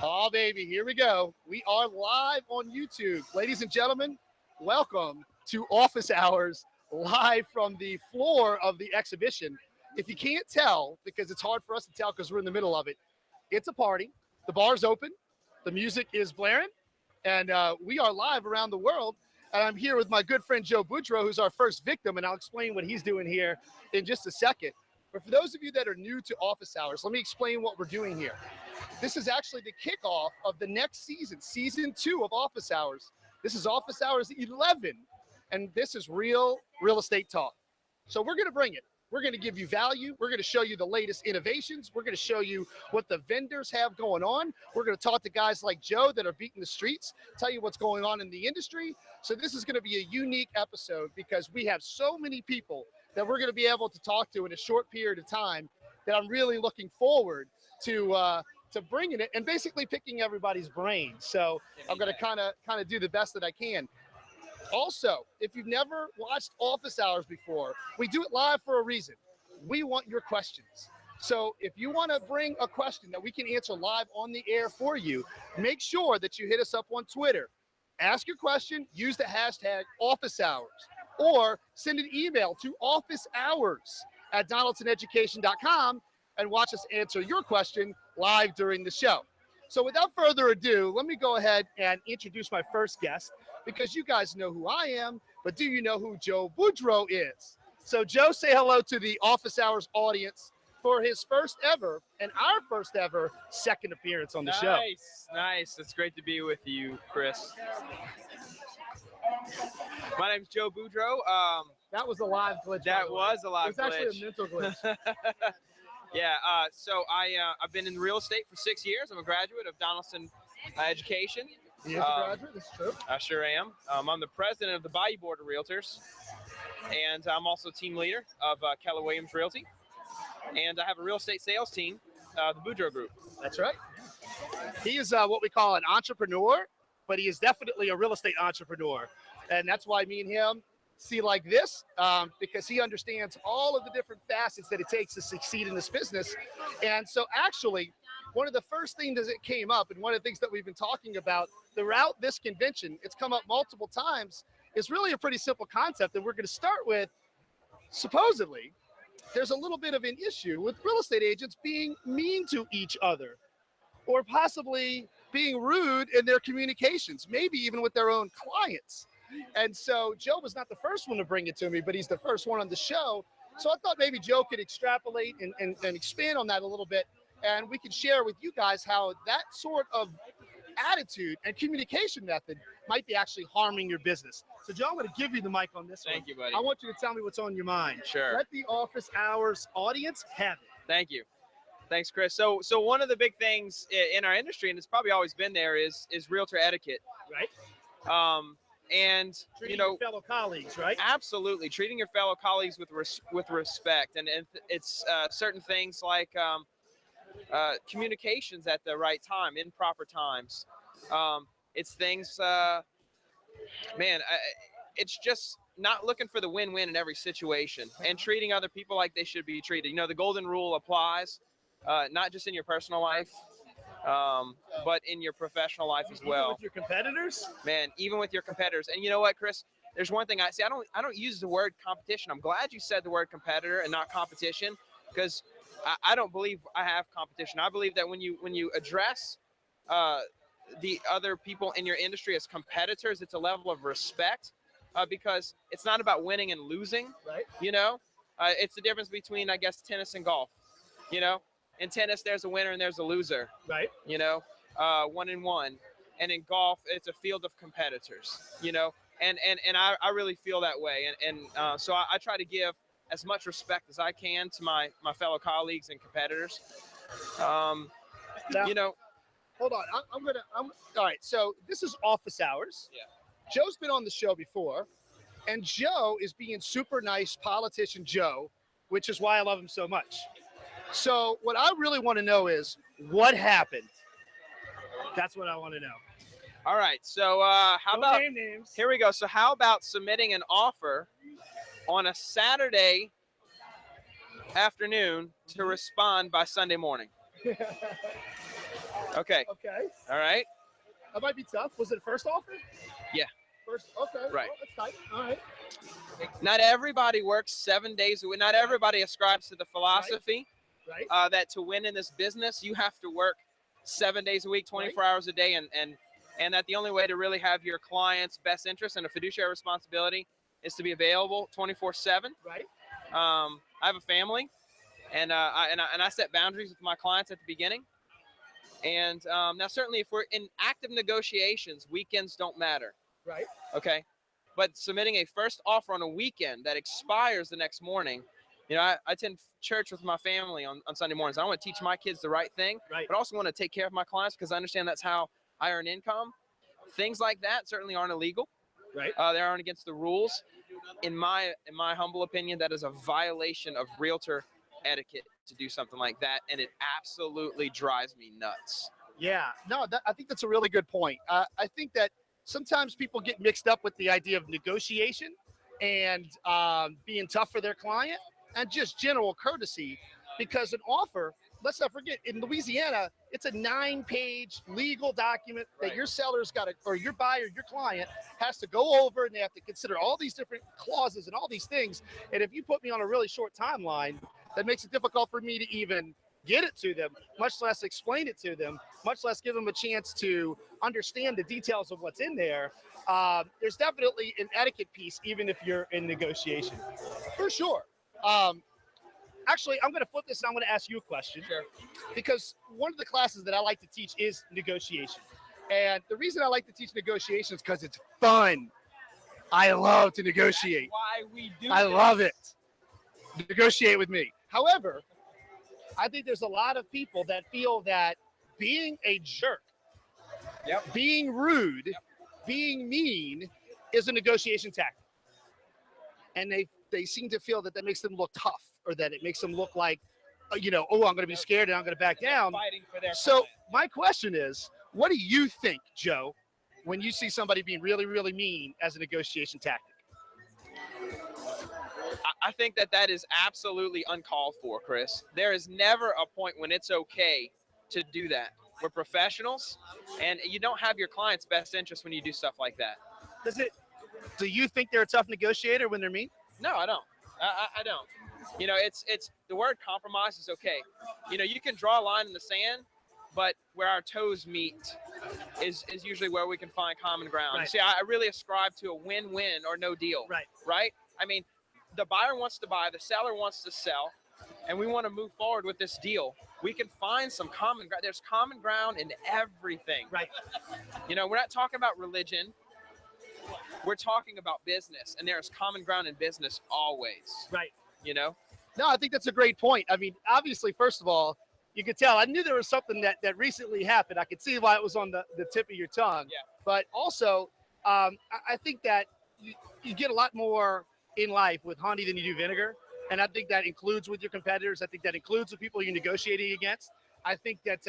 Oh, baby, here we go. We are live on YouTube. Ladies and gentlemen, welcome to Office Hours, live from the floor of the exhibition. If you can't tell, because it's hard for us to tell because we're in the middle of it, it's a party. The bar's open, the music is blaring, and we are live around the world. And I'm here with my good friend Joe Boudreau, who's our first victim, and I'll explain what he's doing here in just a second. But for those of you that are new to Office Hours, let me explain what we're doing here. This is actually the kickoff of the next season, season 2 of Office Hours. This is Office Hours 11, and this is real estate talk. So we're going to bring it. We're going to give you value. We're going to show you the latest innovations. We're going to show you what the vendors have going on. We're going to talk to guys like Joe that are beating the streets, tell you what's going on in the industry. So this is going to be a unique episode because we have so many people that we're going to be able to talk to in a short period of time that I'm really looking forward to bringing it and basically picking everybody's brain. So I'm going to kind of do the best that I can. Also, if you've never watched Office Hours before, we do it live for a reason. We want your questions. So if you want to bring a question that we can answer live on the air for you, make sure that you hit us up on Twitter. Ask your question, use the hashtag Office Hours, or send an email to officehours@donaldsoneducation.com and watch us answer your question live during the show. So without further ado, let me go ahead and introduce my first guest, because you guys know who I am, but do you know who Joe Boudreau is? So Joe, say hello to the Office Hours audience for his first ever and our first ever second appearance on the show. Nice. It's great to be with you, Chris. My name's Joe Boudreau. That was a live glitch. That was a live glitch. It was glitch. actually a mental glitch. Yeah, so I've been in real estate for 6 years. I'm a graduate of Donaldson Education. He is a graduate, that's true. I sure am. I'm the president of the Bayou Board of Realtors, and I'm also team leader of Keller Williams Realty. And I have a real estate sales team, the Boudreau Group. That's right. He is what we call an entrepreneur, but he is definitely a real estate entrepreneur. And that's why me and him see like this, because he understands all of the different facets that it takes to succeed in this business. And so actually, one of the first things that came up, and one of the things that we've been talking about throughout this convention, it's come up multiple times, is really a pretty simple concept. And we're going to start with, supposedly, there's a little bit of an issue with real estate agents being mean to each other, or possibly being rude in their communications, maybe even with their own clients. And so Joe was not the first one to bring it to me, but he's the first one on the show. So I thought maybe Joe could extrapolate and expand on that a little bit, and we can share with you guys how that sort of attitude and communication method might be actually harming your business. So Joe, I'm going to give you the mic on this one. Thank you, buddy. I want you to tell me what's on your mind. Sure. Let the Office Hours audience have it. Thank you. Thanks, Chris. So one of the big things in our industry, and it's probably always been there, is realtor etiquette. Right. And treating your fellow colleagues, right? Absolutely, treating your fellow colleagues with respect, and it's certain things like communications at the right time, in proper times. It's things, it's just not looking for the win-win in every situation, and treating other people like they should be treated. You know, the golden rule applies, not just in your personal life, but in your professional life as well. Even with your competitors? Man, even with your competitors. And you know what, Chris? There's one thing I say. I don't use the word competition. I'm glad you said the word competitor and not competition, because I don't believe I have competition. I believe that when you address the other people in your industry as competitors, it's a level of respect, because it's not about winning and losing. Right. You know, it's the difference between, I guess, tennis and golf. You know, in tennis, there's a winner and there's a loser. Right. You know, 1-1. And in golf, it's a field of competitors, you know, and I really feel that way. And so I try to give as much respect as I can to my fellow colleagues and competitors. Now, you know, hold on. All right. So this is Office Hours. Yeah. Joe's been on the show before, and Joe is being super nice politician Joe, which is why I love him so much. So what I really want to know is what happened. That's what I want to know. All right. So how about name names? Here we go. So how about submitting an offer on a Saturday afternoon to respond by Sunday morning? Okay. Okay. All right. That might be tough. Was it a first offer? Yeah. First. Okay. Right. Well, that's tight. All right. Not everybody works 7 days a week. Not everybody ascribes to the philosophy Right. that to win in this business, you have to work 7 days a week, 24 hours a day, and that the only way to really have your client's best interest and a fiduciary responsibility is to be available 24/7. Right. I have a family, and I set boundaries with my clients at the beginning. And now, certainly, if we're in active negotiations, weekends don't matter. Right. Okay. But submitting a first offer on a weekend that expires the next morning, I attend church with my family on Sunday mornings. I want to teach my kids the right thing, Right. but I also want to take care of my clients because I understand that's how I earn income. Things like that certainly aren't illegal. Right. They aren't against the rules. In my humble opinion, that is a violation of realtor etiquette to do something like that, and it absolutely drives me nuts. Yeah. No, I think that's a really good point. I think that sometimes people get mixed up with the idea of negotiation and being tough for their client and just general courtesy, because an offer, let's not forget, in Louisiana, it's a 9-page legal document that your seller's got to, or your buyer, your client has to go over, and they have to consider all these different clauses and all these things. And if you put me on a really short timeline, that makes it difficult for me to even get it to them, much less explain it to them, much less give them a chance to understand the details of what's in there. There's definitely an etiquette piece, even if you're in negotiation, for sure. Actually, I'm going to flip this and I'm going to ask you a question. Sure. Because one of the classes that I like to teach is negotiation. And the reason I like to teach negotiation is because it's fun. I love to negotiate. That's why we do I this. love it. Negotiate with me. However, I think there's a lot of people that feel that being a jerk, being rude, being mean is a negotiation tactic. And they seem to feel that that makes them look tough, or that it makes them look like, oh, I'm going to be scared and I'm going to back down. Fighting for their So client. my question is, what do you think, Joe, when you see somebody being really, really mean as a negotiation tactic? I think that is absolutely uncalled for, Chris. There is never a point when it's okay to do that. We're professionals, and you don't have your client's best interest when you do stuff like that. Do you think they're a tough negotiator when they're mean? No, I don't. I don't. It's the word compromise is okay. You can draw a line in the sand, but where our toes meet is usually where we can find common ground. Right. See, I really ascribe to a win-win or no deal. Right? I mean, the buyer wants to buy, the seller wants to sell, and we want to move forward with this deal. We can find some common ground. There's common ground in everything. Right. We're not talking about religion. We're talking about business, and there's common ground in business always. Right. No, I think that's a great point. I mean, obviously, first of all, you could tell. I knew there was something that recently happened. I could see why it was on the tip of your tongue. Yeah. But also, I think that you get a lot more in life with honey than you do vinegar. And I think that includes with your competitors. I think that includes the people you're negotiating against. I think that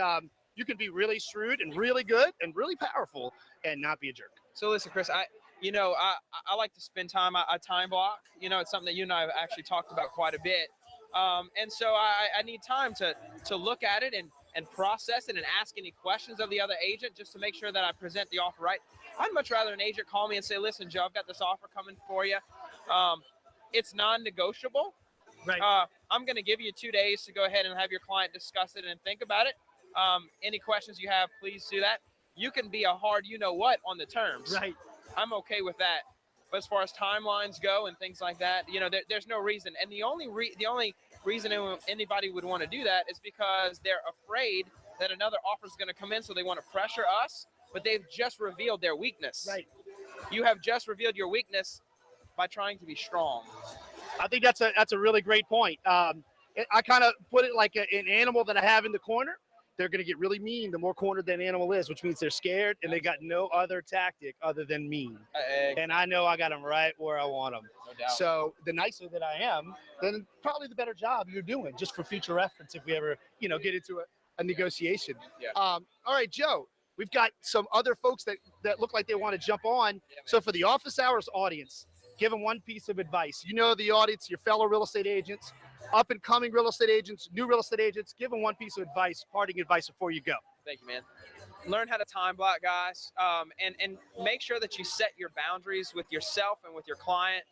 you can be really shrewd and really good and really powerful and not be a jerk. So listen, Chris, I like to spend time. I time block. It's something that you and I have actually talked about quite a bit. And so I need time to look at it and process it and ask any questions of the other agent just to make sure that I present the offer right. I'd much rather an agent call me and say, listen, Joe, I've got this offer coming for you. It's non-negotiable. Right. I'm going to give you 2 days to go ahead and have your client discuss it and think about it. Any questions you have, please do that. You can be a hard you-know-what on the terms. Right. I'm okay with that. But as far as timelines go and things like that, there's no reason. And the only reason anybody would want to do that is because they're afraid that another offer is going to come in, so they want to pressure us, but they've just revealed their weakness. Right. You have just revealed your weakness by trying to be strong. I think that's a really great point. I kind of put it like an animal that I have in the corner. They're going to get really mean the more cornered that animal is, which means they're scared and they got no other tactic other than mean. And I know I got them right where I want them. No doubt. So the nicer that I am, then probably the better job you're doing, just for future reference if we ever, get into a negotiation. Yeah. All right, Joe, we've got some other folks that look like they want to jump on. So for the office hours audience, give them one piece of advice. The audience, your fellow real estate agents, up and coming real estate agents, new real estate agents. Give them one piece of advice, parting advice before you go. Thank you, man. Learn how to time block, guys, and make sure that you set your boundaries with yourself and with your client,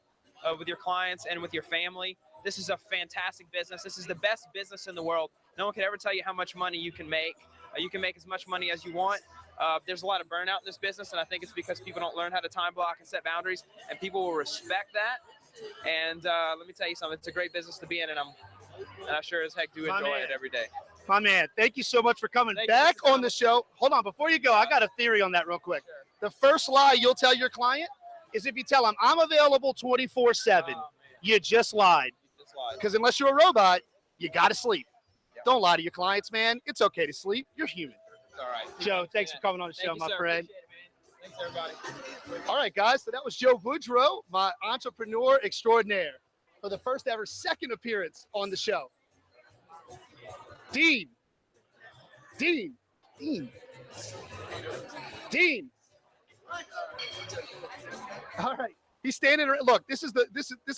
with your clients and with your family. This is a fantastic business. This is the best business in the world. No one can ever tell you how much money you can make. You can make as much money as you want. There's a lot of burnout in this business, and I think it's because people don't learn how to time block and set boundaries, and people will respect that. And let me tell you something, it's a great business to be in, and I sure as heck do enjoy it every day. My man, thank you so much for coming back on the show. Hold on, before you go, I got a theory on that real quick. Sure. The first lie you'll tell your client is if you tell them, I'm available 24/7. You just lied. Because unless you're a robot, you got to sleep. Yep. Don't lie to your clients, man. It's okay to sleep. You're human. It's all right. Joe, thanks for coming on the show, my friend. Thanks, everybody. All right, guys. So that was Joe Boudreau, my entrepreneur extraordinaire, for the first ever second appearance on the show. Dean. All right. He's standing. Look, this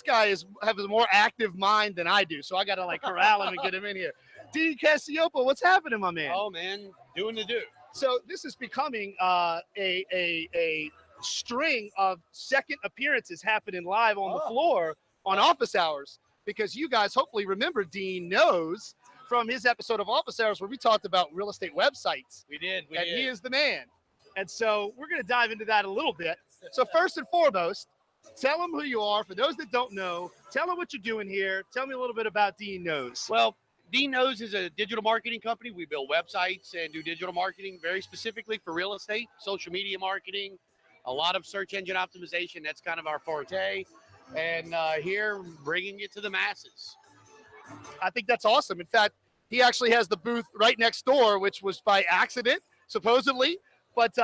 guy has a more active mind than I do, so I gotta like corral him and get him in here. Dean Cassiopo, what's happening, my man? Oh man, doing the do. So this is becoming a string of second appearances happening live on the floor on office hours, because you guys hopefully remember Dean knows from his episode of Office Hours where we talked about real estate websites. We did. He is the man. And so we're going to dive into that a little bit. So first and foremost, tell them who you are. For those that don't know, tell them what you're doing here. Tell me a little bit about Dean Knows. Well, Dean Knows is a digital marketing company. We build websites and do digital marketing very specifically for real estate, social media marketing, a lot of search engine optimization. That's kind of our forte. And here, bringing it to the masses. I think that's awesome. In fact, he actually has the booth right next door, which was by accident, supposedly. But,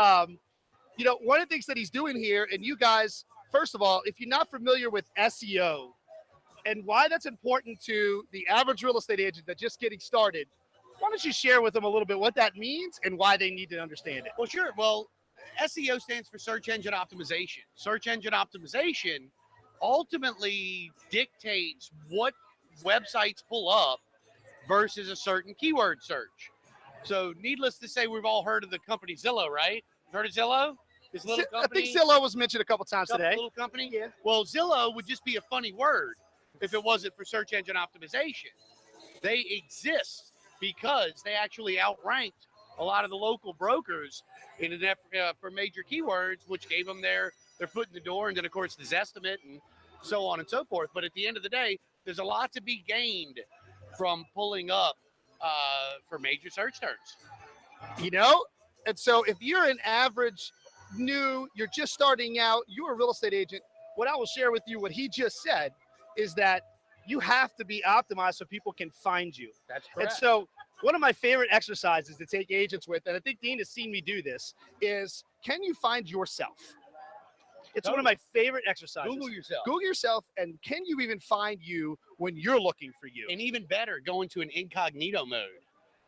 you know, one of the things that he's doing here, and you guys, first of all, if you're not familiar with SEO and why that's important to the average real estate agent that's just getting started, why don't you share with them a little bit what that means and why they need to understand it? Well, sure. Well, SEO stands for search engine optimization. Search engine optimization ultimately dictates what websites pull up versus a certain keyword search. So needless to say, we've all heard of the company Zillow, right? Heard of Zillow? This little company? I think Zillow was mentioned a couple times today. Little company? Yeah. Well, Zillow would just be a funny word if it wasn't for search engine optimization. They exist because they actually outranked a lot of the local brokers in an effort for major keywords, which gave them their foot in the door, and then of course the Zestimate and so on and so forth. But at the end of the day, there's a lot to be gained from pulling up for major search terms. You know, and so if you're an average new, you're just starting out, you're a real estate agent, what I will share with you, what he just said, is that you have to be optimized so people can find you. That's correct. And so one of my favorite exercises to take agents with, and I think Dean has seen me do this, is can you find yourself? It's one of my favorite exercises. Google yourself. Google yourself, and can you even find you when you're looking for you? And even better, go into an incognito mode.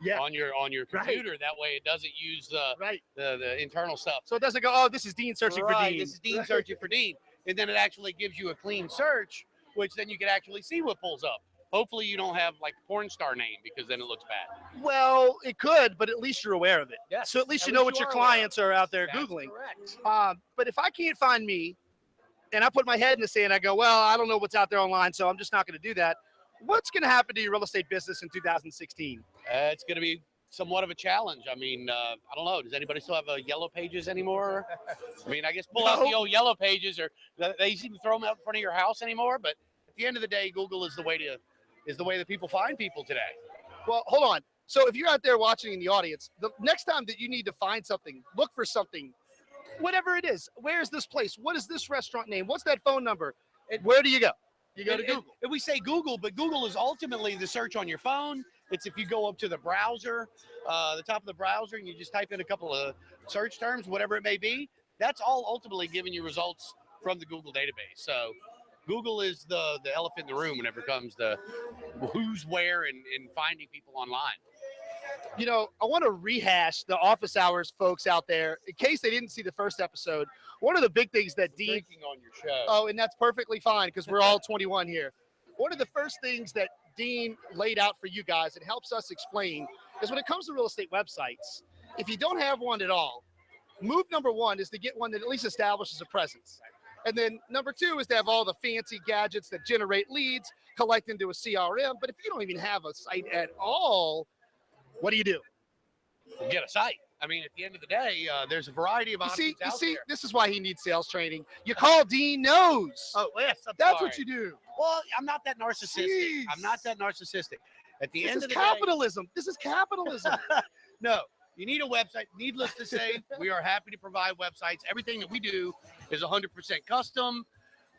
Yeah. On your computer. Right. That way it doesn't use the internal stuff. So it doesn't go, oh, this is Dean searching for Dean. This is Dean searching for Dean. And then it actually gives you a clean search, which then you can actually see what pulls up. Hopefully you don't have like porn star name, because then it looks bad. Well, it could, but at least you're aware of it. Yes. So at least you know what your clients are out there That's Googling. Correct. But if I can't find me and I put my head in the sand, I go, well, I don't know what's out there online, so I'm just not going to do that. What's going to happen to your real estate business in 2016? It's going to be somewhat of a challenge. I mean, I don't know. Does anybody still have Yellow Pages anymore? I mean, I guess pull out the old Yellow Pages, or they seem to throw them out in front of your house anymore. But at the end of the day, Google is the way that people find people today. Well, hold on. So if you're out there watching in the audience, the next time that you need to find something, look for something, whatever it is. Where is this place? What is this restaurant name? What's that phone number? Where do you go? You go to Google. And we say Google, but Google is ultimately the search on your phone. It's if you go up to the browser, the top of the browser, and you just type in a couple of search terms, whatever it may be. That's all ultimately giving you results from the Google database. So Google is the elephant in the room whenever it comes to who's where and finding people online. You know, I want to rehash the office hours folks out there in case they didn't see the first episode. One of the big things that Dean Drinking on your show. Oh, and that's perfectly fine because we're all 21 here. One of the first things that Dean laid out for you guys, it helps us explain, is when it comes to real estate websites, if you don't have one at all, move number one is to get one that at least establishes a presence. And then number two is to have all the fancy gadgets that generate leads, collect into a CRM. But if you don't even have a site at all, what do you do? Get a site. I mean, at the end of the day, there's a variety of options out there. This is why he needs sales training. You call Dean Knows. Oh, yes, That's what you do. Well, I'm not that narcissistic. Jeez. I'm not that narcissistic. At the end of the capitalism. This is capitalism. No, you need a website. Needless to say, we are happy to provide websites. Everything that we do is 100% custom.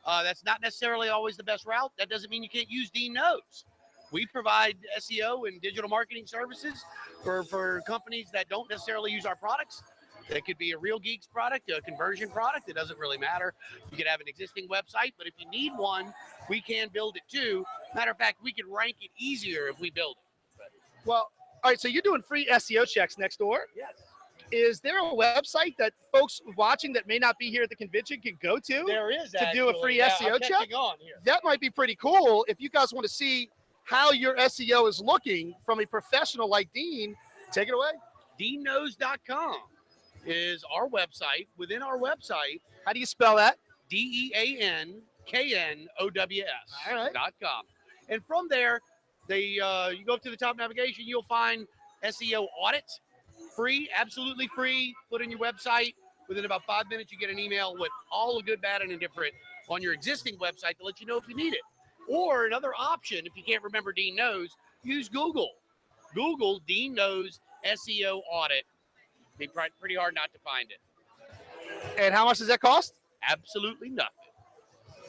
That's not necessarily always the best route. That doesn't mean you can't use Dean Knows. We provide SEO and digital marketing services for companies that don't necessarily use our products. It could be a Real Geeks product, a conversion product. It doesn't really matter. You could have an existing website, but if you need one, we can build it too. Matter of fact, we can rank it easier if we build it. Well, all right, so you're doing free SEO checks next door. Yes. Is there a website that folks watching that may not be here at the convention can go to? There is to do a free SEO check? That might be pretty cool if you guys want to see how your SEO is looking from a professional like Dean. Take it away. DeanKnows.com is our website. Within our website, how do you spell that? DeanKnows. All right. .com. And from there, you go up to the top navigation, you'll find SEO audit. Free, absolutely free. Put in your website. Within about 5 minutes, you get an email with all the good, bad, and indifferent on your existing website to let you know if you need it. Or another option, if you can't remember Dean Knows, use Google. Google Dean Knows SEO audit. It'd be pretty hard not to find it. And how much does that cost? Absolutely nothing.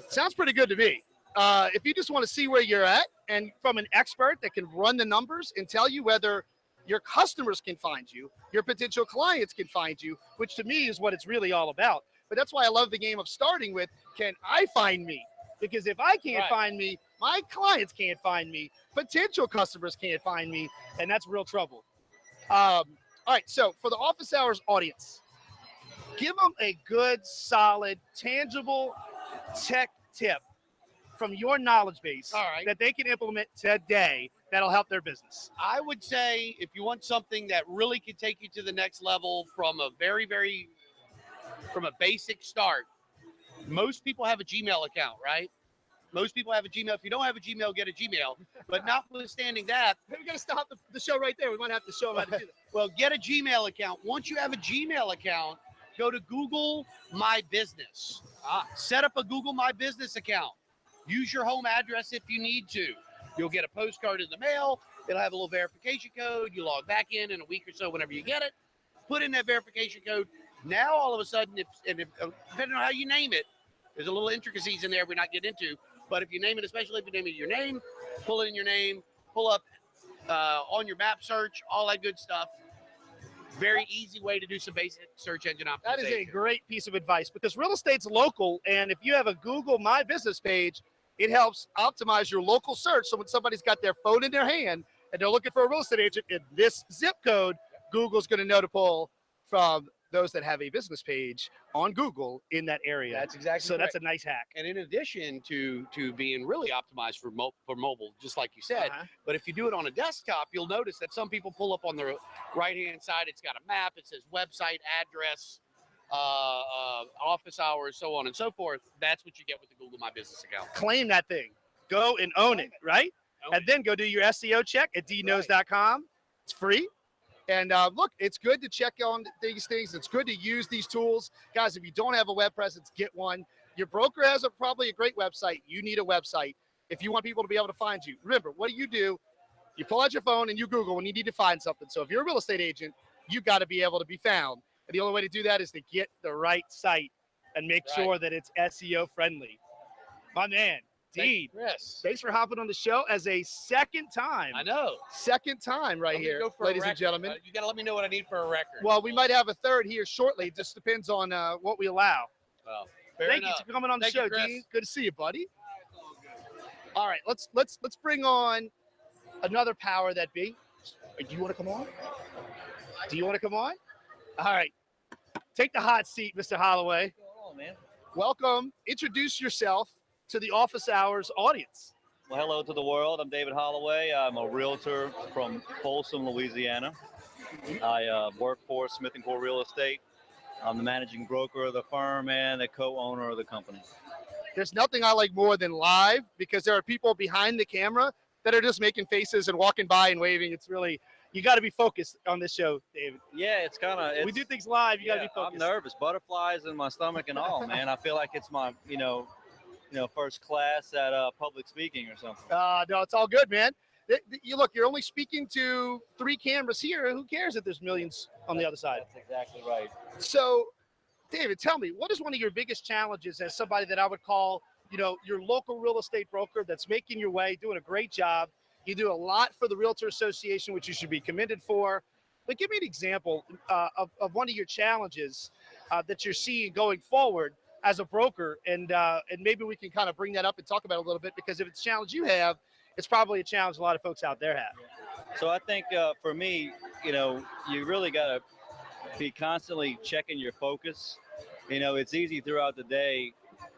Sounds pretty good to me. If you just want to see where you're at and from an expert that can run the numbers and tell you whether your customers can find you, your potential clients can find you, which to me is what it's really all about. But that's why I love the game of starting with, can I find me? Because if I can't find me, my clients can't find me, potential customers can't find me, and that's real trouble. All right, so for the office hours audience, give them a good, solid, tangible tech tip from your knowledge base that they can implement today that'll help their business. I would say if you want something that really can take you to the next level from a from a basic start, most people have a Gmail account, right? Most people have a Gmail. If you don't have a Gmail, get a Gmail. But notwithstanding that, we're going to stop the show right there. We might have to show them how to do that. Well, get a Gmail account. Once you have a Gmail account, go to Google My Business. Set up a Google My Business account. Use your home address if you need to. You'll get a postcard in the mail. It'll have a little verification code. You log back in a week or so whenever you get it. Put in that verification code. Now, all of a sudden, depending on how you name it, there's a little intricacies in there we're not getting into. But if you name it, especially if you name it your name, pull in your name, pull up on your map search, all that good stuff. Very easy way to do some basic search engine optimization. That is a great piece of advice because real estate's local, and if you have a Google My Business page, it helps optimize your local search. So when somebody's got their phone in their hand and they're looking for a real estate agent in this zip code, Google's going to know to pull from those that have a business page on Google in that area. That's exactly so. That's a nice hack. And in addition to being really optimized for mobile, just like you said, but if you do it on a desktop, you'll notice that some people pull up on the right-hand side. It's got a map. It says website, address, office hours, so on and so forth. That's what you get with the Google My Business account. Claim that thing. Go and own it, right? And then go do your SEO check at dknows.com. It's free. And look, it's good to check on these things. It's good to use these tools. Guys, if you don't have a web presence, get one. Your broker has probably a great website. You need a website if you want people to be able to find you. Remember, what do? You pull out your phone and you Google when you need to find something. So if you're a real estate agent, you got to be able to be found. And the only way to do that is to get the right site and make sure that it's SEO friendly. My man, Dean, thanks for hopping on the show as a second time. I know. Second time here, ladies and gentlemen. You got to let me know what I need for a record. Well, we might have a third here shortly. It just depends on what we allow. Well, thank you for coming on the show, Dean. Good to see you, buddy. All right, let's bring on another power that be. Do you want to come on? Do you want to come on? All right. Take the hot seat, Mr. Holloway. What's going on, man? Welcome. Introduce yourself to the office hours audience. Well, hello to the world. I'm David Holloway. I'm a realtor from Folsom, Louisiana. I work for Smith & Co. Real Estate. I'm the managing broker of the firm and the co-owner of the company. There's nothing I like more than live, because there are people behind the camera that are just making faces and walking by and waving. It's really, you got to be focused on this show, David. Yeah, it's kind of. We do things live. You got to be focused. I'm nervous, butterflies in my stomach and all, man. I feel like it's my, first class at public speaking or something. No, it's all good, man. You look, you're only speaking to 3 cameras here. Who cares if there's millions on the other side? That's exactly right. So, David, tell me, what is one of your biggest challenges as somebody that I would call, your local real estate broker that's making your way, doing a great job? You do a lot for the Realtor Association, which you should be commended for. But give me an example of one of your challenges that you're seeing going forward as a broker, and maybe we can kind of bring that up and talk about it a little bit, because if it's a challenge you have, it's probably a challenge a lot of folks out there have. So I think for me, you really got to be constantly checking your focus. It's easy throughout the day.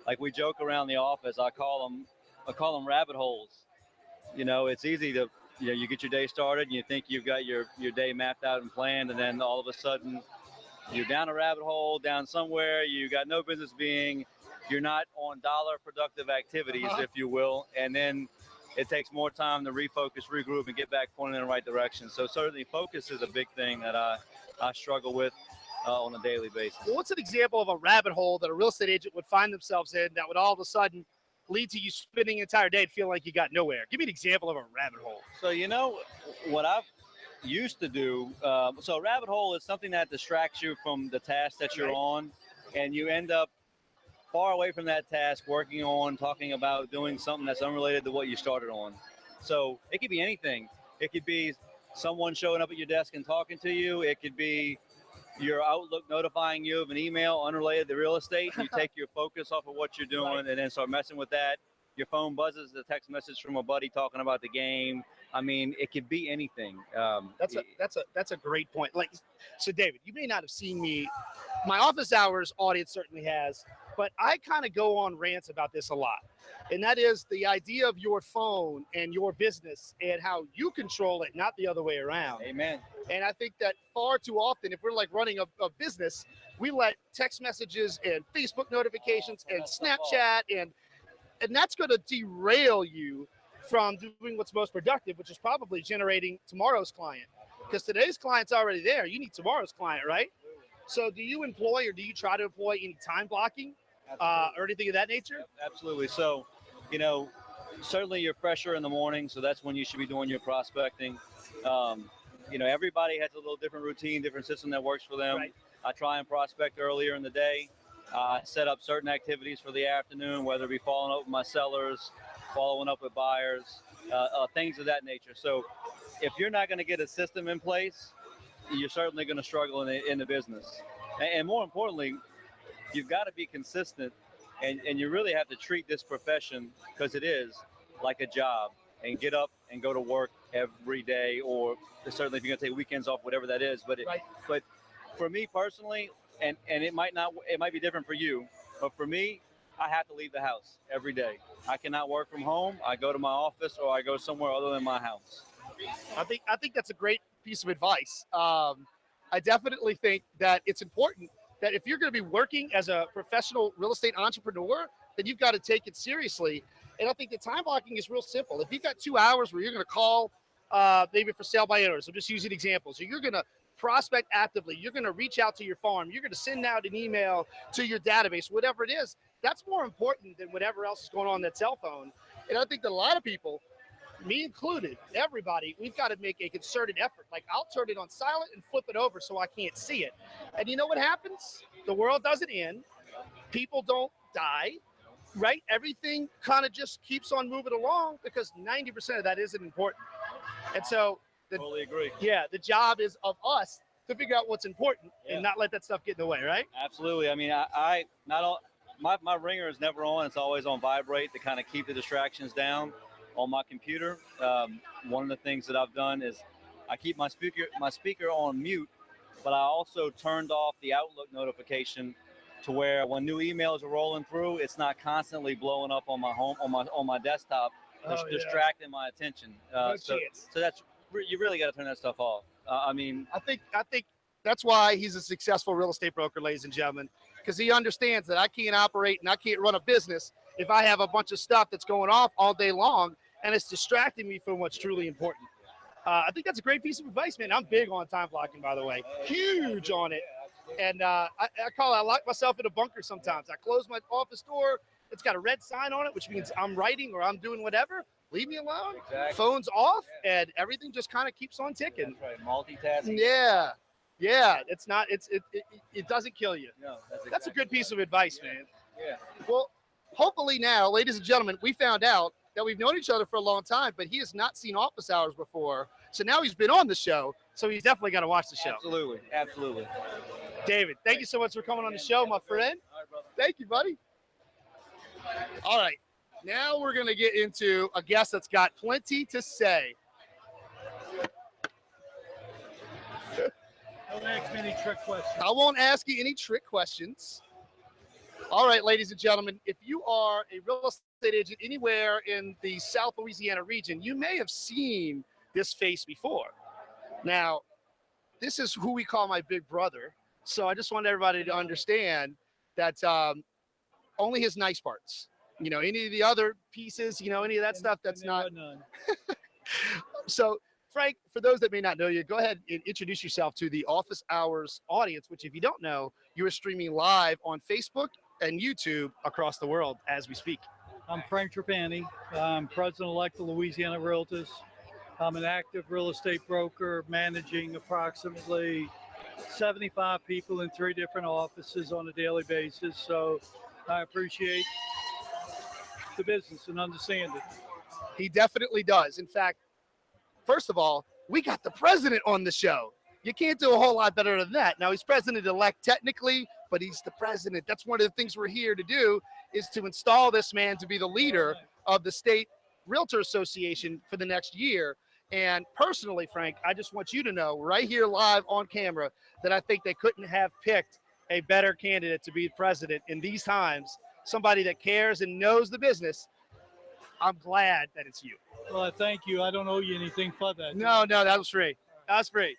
Like we joke around the office, I call them rabbit holes. It's easy to, you get your day started and you think you've got your day mapped out and planned, and then all of a sudden you're down a rabbit hole, down somewhere you got no business being. You're not on dollar productive activities, if you will, and then it takes more time to refocus, regroup, and get back pointing in the right direction. So certainly focus is a big thing that I struggle with on a daily basis. Well, what's an example of a rabbit hole that a real estate agent would find themselves in that would all of a sudden lead to you spending an entire day and feeling like you got nowhere? Give me an example of a rabbit hole. So, what I've used to do, so a rabbit hole is something that distracts you from the task that you're on, and you end up far away from that task, working on, talking about, doing something that's unrelated to what you started on. So it could be anything. It could be someone showing up at your desk and talking to you. It could be your Outlook notifying you of an email unrelated to real estate. You take your focus off of what you're doing and then start messing with that. Your phone buzzes, the text message from a buddy talking about the game. I mean, it could be anything. That's a great point. Like, so David, you may not have seen me. My office hours audience certainly has, but I kind of go on rants about this a lot. And that is the idea of your phone and your business and how you control it, not the other way around. Amen. And I think that far too often, if we're like running a business, we let text messages and Facebook notifications and Snapchat, and that's going to derail you from doing what's most productive, which is probably generating tomorrow's client. Because today's client's already there. You need tomorrow's client, right? So do you employ, or do you try to employ any time blocking or anything of that nature? Absolutely. So, certainly you're fresher in the morning, so that's when you should be doing your prospecting. Everybody has a little different routine, different system that works for them. Right. I try and prospect earlier in the day, set up certain activities for the afternoon, whether it be following up with my sellers, following up with buyers, things of that nature. So if you're not going to get a system in place, you're certainly going to struggle in the business. And more importantly, you've got to be consistent, and you really have to treat this profession, because it is like a job, and get up and go to work every day, or certainly if you're going to take weekends off, whatever that is. But but for me personally, and it might be different for you, but for me, I have to leave the house every day. I cannot work from home. I go to my office, or I go somewhere other than my house. I think that's a great piece of advice. I definitely think that it's important that if you're going to be working as a professional real estate entrepreneur, then you've got to take it seriously. And I think the time blocking is real simple. If you've got 2 hours where you're going to call maybe for sale by owners, I'm just using examples. So you're going to prospect actively. You're going to reach out to your farm. You're going to send out an email to your database, whatever it is. That's more important than whatever else is going on that cell phone. And I think that a lot of people, me included, everybody, we've got to make a concerted effort. Like, I'll turn it on silent and flip it over so I can't see it. And you know what happens? The world doesn't end. People don't die, right? Everything kind of just keeps on moving along, because 90% of that isn't important. And so, Totally agree. Yeah, the job is of us to figure out what's important and not let that stuff get in the way, right? Absolutely. I mean, my ringer is never on. It's always on vibrate to kind of keep the distractions down on my computer. One of the things that I've done is I keep my speaker on mute, but I also turned off the Outlook notification to where when new emails are rolling through, it's not constantly blowing up on my desktop, distracting my attention. No So chance. that's you really got to turn that stuff off. I mean, I think that's why he's a successful real estate broker, ladies and gentlemen, because he understands that I can't operate and I can't run a business if I have a bunch of stuff that's going off all day long and it's distracting me from what's truly important. I think that's a great piece of advice, man. I'm big on time blocking, by the way, huge on it. And I lock myself in a bunker sometimes. I close my office door. It's got a red sign on it, which means I'm writing or I'm doing whatever. Leave me alone. Exactly. Phone's off, and everything just kind of keeps on ticking. That's right. Multitasking. Yeah. It's not. It doesn't kill you. No, That's a good piece of advice, man. Yeah. Well, hopefully now, ladies and gentlemen, we found out that we've known each other for a long time, but he has not seen Office Hours before. So now he's been on the show, so he's definitely got to watch the show. Absolutely. David, thank you so much for coming on the show, my friend. All right, brother. Thank you, buddy. All right. Now we're going to get into a guest that's got plenty to say. Don't ask me any trick questions. I won't ask you any trick questions. All right, ladies and gentlemen, if you are a real estate agent anywhere in the South Louisiana region, you may have seen this face before. Now, this is who we call my big brother. So I just want everybody to understand that only his nice parts. You know, any of the other pieces, you know, any of that stuff, that's not. None. So, Frank, for those that may not know you, go ahead and introduce yourself to the Office Hours audience, which if you don't know, you are streaming live on Facebook and YouTube across the world as we speak. I'm Frank Trapani. I'm president-elect of Louisiana Realtors. I'm an active real estate broker managing approximately 75 people in 3 different offices on a daily basis. So I appreciate the business and understand it. He definitely does. In fact, first of all, we got the president on the show. You can't do a whole lot better than that. Now, he's president-elect technically, but he's the president. That's one of the things we're here to do, is to install this man to be the leader of the State Realtor Association for the next year. And personally, Frank, I just want you to know right here live on camera that I think they couldn't have picked a better candidate to be president in these times, somebody that cares and knows the business. I'm glad that it's you. Well, thank you. I don't owe you anything for that. No, that was free. That was free.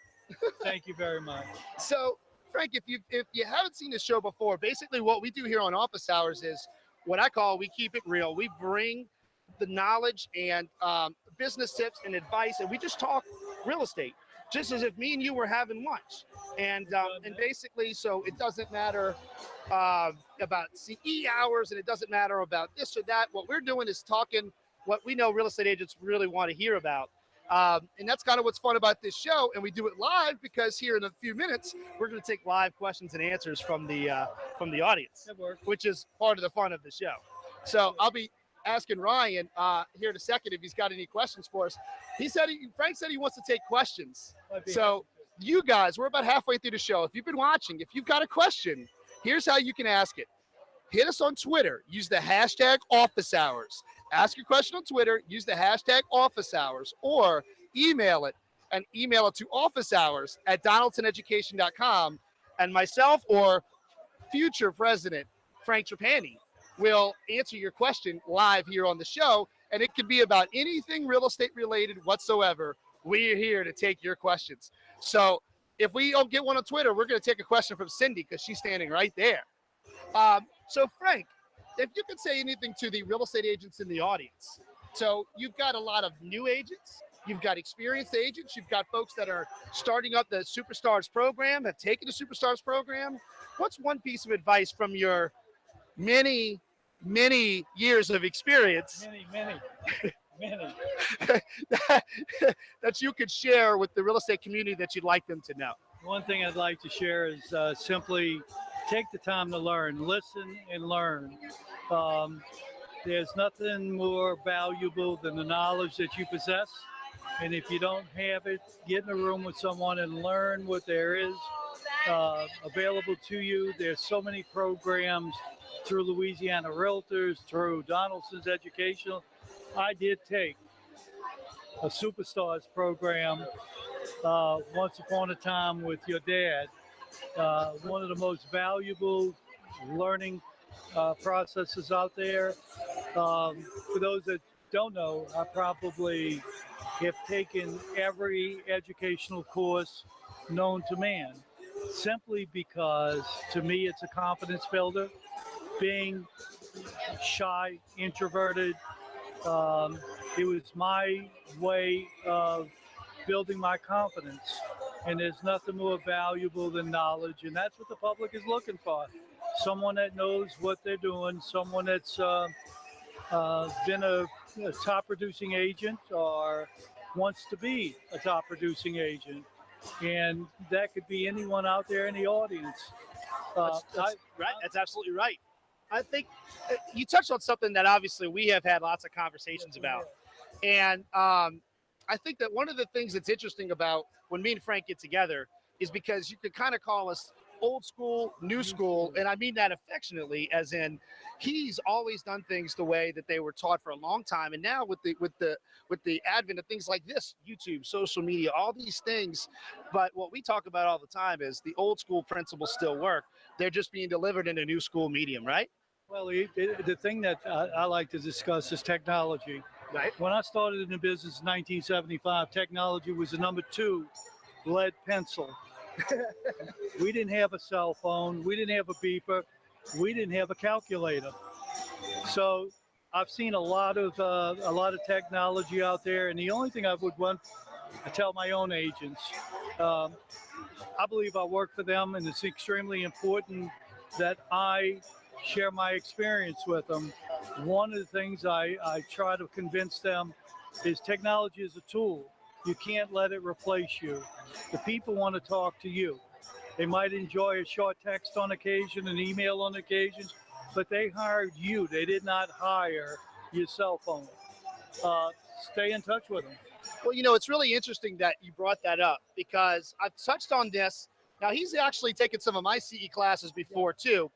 Thank you very much. So, Frank, if you haven't seen this show before, basically what we do here on Office Hours is what I call we keep it real. We bring the knowledge and business tips and advice, and we just talk real estate, just as if me and you were having lunch. And basically, so it doesn't matter about CE hours, and it doesn't matter about this or that. What we're doing is talking what we know real estate agents really want to hear about. And that's kind of what's fun about this show. And we do it live because here in a few minutes, we're going to take live questions and answers from the audience, which is part of the fun of the show. So I'll be asking Ryan here in a second if he's got any questions for us. Frank said he wants to take questions. So you guys, we're about halfway through the show. If you've been watching, if you've got a question, here's how you can ask it. Hit us on Twitter. Use the hashtag Office Hours. Ask your question on Twitter. Use the hashtag Office Hours, or email it to officehours@donaldsoneducation.com. And myself or future president Frank Trapani will answer your question live here on the show. And it could be about anything real estate related whatsoever. We're here to take your questions. So if we don't get one on Twitter, we're going to take a question from Cindy because she's standing right there. So Frank, if you could say anything to the real estate agents in the audience. So you've got a lot of new agents, you've got experienced agents, you've got folks that are starting up the Superstars program, have taken the Superstars program. What's one piece of advice from your many years of experience Many. that you could share with the real estate community that you'd like them to know? One thing I'd like to share is simply take the time to learn, listen and learn. There's nothing more valuable than the knowledge that you possess. And if you don't have it, get in a room with someone and learn what there is available to you. There's so many programs through Louisiana Realtors, through Donaldson's Educational. I did take a Superstars program once upon a time with your dad. One of the most valuable learning processes out there. For those that don't know, I probably have taken every educational course known to man, simply because to me it's a confidence builder. Being shy, introverted, it was my way of building my confidence. And there's nothing more valuable than knowledge, and that's what the public is looking for. Someone that knows what they're doing, someone that's been a top producing agent or wants to be a top producing agent. And that could be anyone out there in the audience. That's right. That's absolutely right. I think you touched on something that obviously we have had lots of conversations about. And I think that one of the things that's interesting about when me and Frank get together is because you could kind of call us old school, new school, and I mean that affectionately, as in he's always done things the way that they were taught for a long time, and now with the advent of things like this, YouTube, social media, all these things. But what we talk about all the time is the old school principles still work. They're just being delivered in a new school medium, right? Well, the thing that I like to discuss is technology. Right. When I started in the business in 1975, technology was the number 2 lead pencil. We didn't have a cell phone. We didn't have a beeper. We didn't have a calculator. So I've seen a lot of technology out there, and the only thing I would want to tell my own agents, I believe I work for them, and it's extremely important that I share my experience with them. One of the things I try to convince them is technology is a tool. You can't let it replace you. The people want to talk to you. They might enjoy a short text on occasion, an email on occasion, but they hired you. They did not hire your cell phone. Stay in touch with them. Well, you know, it's really interesting that you brought that up because I've touched on this. Now, he's actually taken some of my CE classes before, too.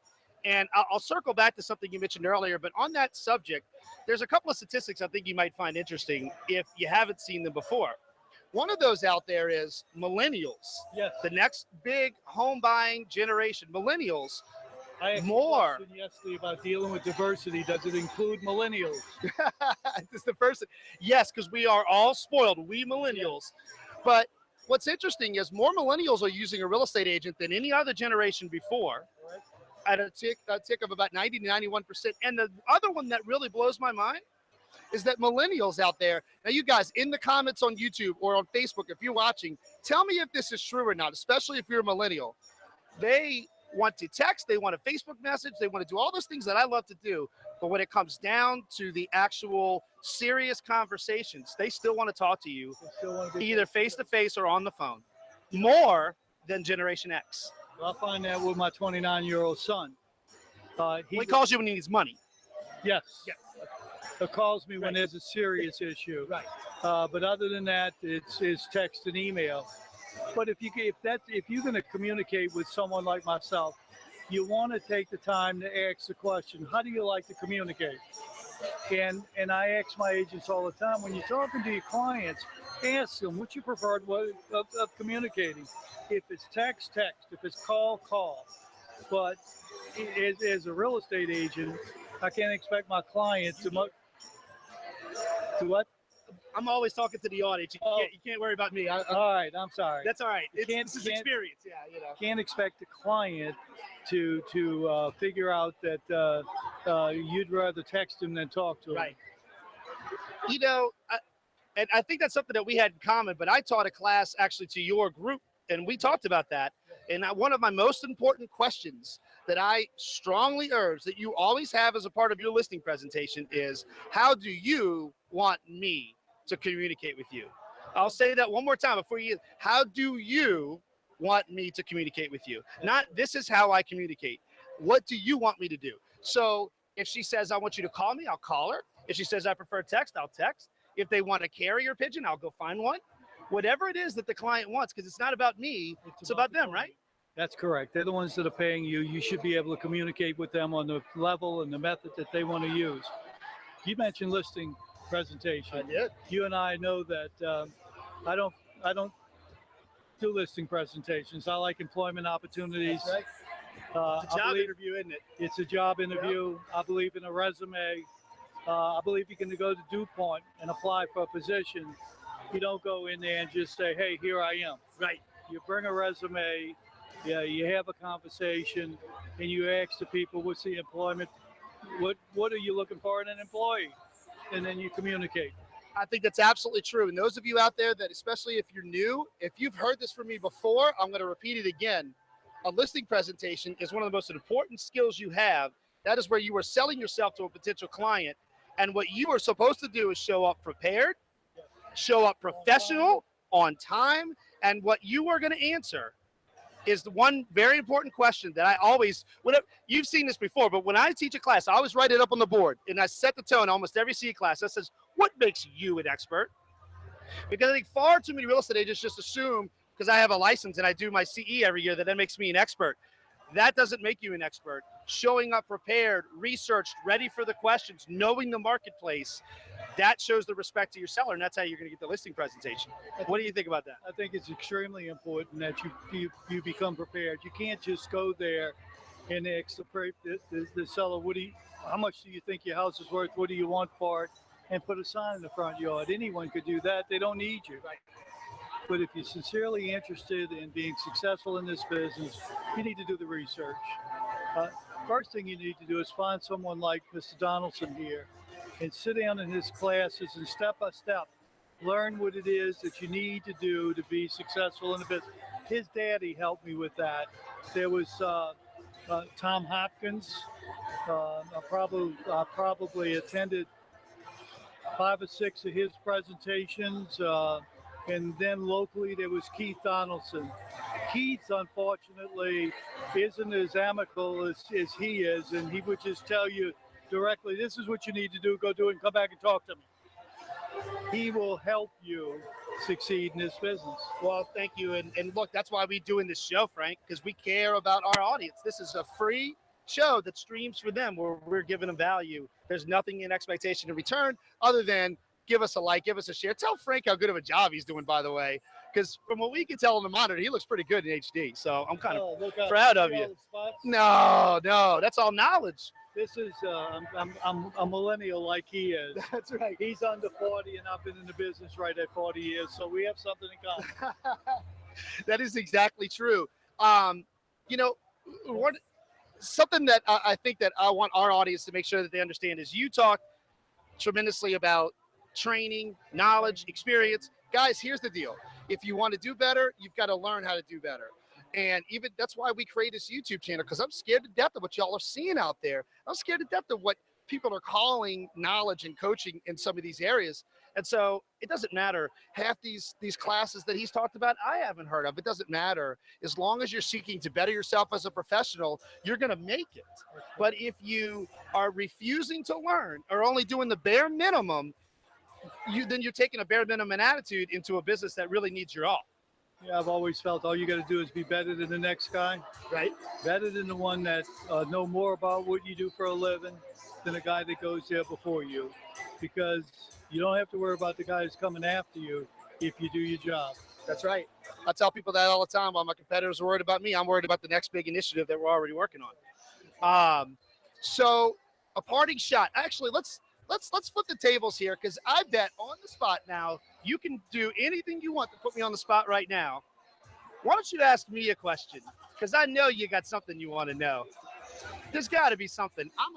And I'll circle back to something you mentioned earlier. But on that subject, there's a couple of statistics I think you might find interesting if you haven't seen them before. One of those out there is millennials. Yes. The next big home buying generation, millennials. I asked More. a question yesterday about dealing with diversity. Does it include millennials? This is the first. Yes, because we are all spoiled, we millennials. But what's interesting is more millennials are using a real estate agent than any other generation before, at a tick of about 90 to 91%. And the other one that really blows my mind is that millennials out there, now you guys in the comments on YouTube or on Facebook, if you're watching, tell me if this is true or not, especially if you're a millennial. They want to text, they want a Facebook message, they want to do all those things that I love to do. But when it comes down to the actual serious conversations, they still want to talk to you either face-to-face or on the phone, more than Generation X. I find that with my 29-year-old son. He calls you when he needs money. Yes. Yeah. He calls me when there's a serious issue. Right. But other than that, it's text and email. But if you're going to communicate with someone like myself, you want to take the time to ask the question, how do you like to communicate? And I ask my agents all the time, when you're talking to your clients, ask them what's your preferred way of communicating. If it's text, text. If it's call, call. But as a real estate agent, I can't expect my client to what? I'm always talking to the audience. You can't worry about me. All right, I'm sorry. That's all right. This is experience. Yeah, you know. Can't expect the client to figure out that you'd rather text him than talk to him. Right. You know, and I think that's something that we had in common. But I taught a class actually to your group, and we talked about that. And one of my most important questions that I strongly urge that you always have as a part of your listing presentation is, how do you want me to communicate with you? I'll say that one more time before you. How do you want me to communicate with you? Not this is how I communicate. What do you want me to do? So if she says, I want you to call me, I'll call her. If she says, I prefer text, I'll text. If they want a carrier pigeon, I'll go find one. Whatever it is that the client wants, because it's not about me, it's about them, right? That's correct. They're the ones that are paying you. You should be able to communicate with them on the level and the method that they want to use. You mentioned listing presentation. I did. You and I know that I don't do listing presentations. I like employment opportunities. That's right. It's a job interview, isn't it? It's a job interview. I believe in a resume. I believe you can go to DuPont and apply for a position. You don't go in there and just say, hey, here I am. Right. You bring a resume, yeah, you have a conversation, and you ask the people, what's the employment, what are you looking for in an employee? And then you communicate. I think that's absolutely true. And those of you out there that, especially if you're new, if you've heard this from me before, I'm going to repeat it again. A listing presentation is one of the most important skills you have. That is where you are selling yourself to a potential client. And what you are supposed to do is show up prepared, show up professional, on time, and what you are going to answer is the one very important question that I always, whenever, you've seen this before, but when I teach a class, I always write it up on the board, and I set the tone almost every CE class that says, what makes you an expert? Because I think far too many real estate agents just assume, because I have a license and I do my CE every year, that makes me an expert. That doesn't make you an expert. Showing up prepared, researched, ready for the questions, knowing the marketplace, that shows the respect to your seller, and that's how you're going to get the listing presentation. What do you think about that? I think it's extremely important that you become prepared. You can't just go there and ask the seller, how much do you think your house is worth? What do you want for it? And put a sign in the front yard. Anyone could do that. They don't need you. Right. But if you're sincerely interested in being successful in this business, you need to do the research. First thing you need to do is find someone like Mr. Donaldson here and sit down in his classes and step by step learn what it is that you need to do to be successful in the business. His daddy helped me with that. There was Tom Hopkins. I probably attended 5 or 6 of his presentations. And then locally, there was Keith Donaldson. Keith, unfortunately, isn't as amicable as he is, and he would just tell you directly, this is what you need to do, go do it, and come back and talk to me. He will help you succeed in this business. Well, thank you. And look, that's why we're doing this show, Frank, because we care about our audience. This is a free show that streams for them where we're giving them value. There's nothing in expectation in return other than give us a like, give us a share. Tell Frank how good of a job he's doing, by the way, because from what we can tell on the monitor, he looks pretty good in HD. So I'm kind of proud of you. No, that's all knowledge. This is, I'm a millennial like he is. That's right. He's under 40 and I've been in the business right at 40 years. So we have something in common. That is exactly true. Something that I think that I want our audience to make sure that they understand is you talk tremendously about training, knowledge, experience. Guys, here's the deal. If you want to do better, you've got to learn how to do better. And even that's why we create this YouTube channel, because I'm scared to death of what y'all are seeing out there. I'm scared to death of what people are calling knowledge and coaching in some of these areas. And so it doesn't matter. Half these classes that he's talked about, I haven't heard of. It doesn't matter. As long as you're seeking to better yourself as a professional, you're going to make it. But if you are refusing to learn or only doing the bare minimum, then you're taking a bare minimum attitude into a business that really needs your all. Yeah, I've always felt all you got to do is be better than the next guy. Right. Better than the one that know more about what you do for a living than the guy that goes there before you. Because you don't have to worry about the guy who's coming after you if you do your job. That's right. I tell people that all the time. While my competitors are worried about me, I'm worried about the next big initiative that we're already working on. So a parting shot. Actually, let's flip the tables here, because I bet on the spot now, you can do anything you want to put me on the spot right now. Why don't you ask me a question? Because I know you got something you want to know. There's got to be something. I'm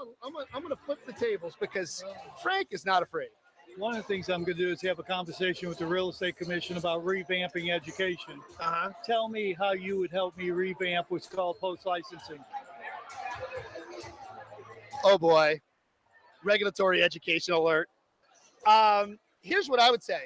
gonna flip the tables because Frank is not afraid. One of the things I'm going to do is have a conversation with the Real Estate Commission about revamping education. Tell me how you would help me revamp what's called post-licensing. Oh boy. Regulatory education alert. Here's what I would say.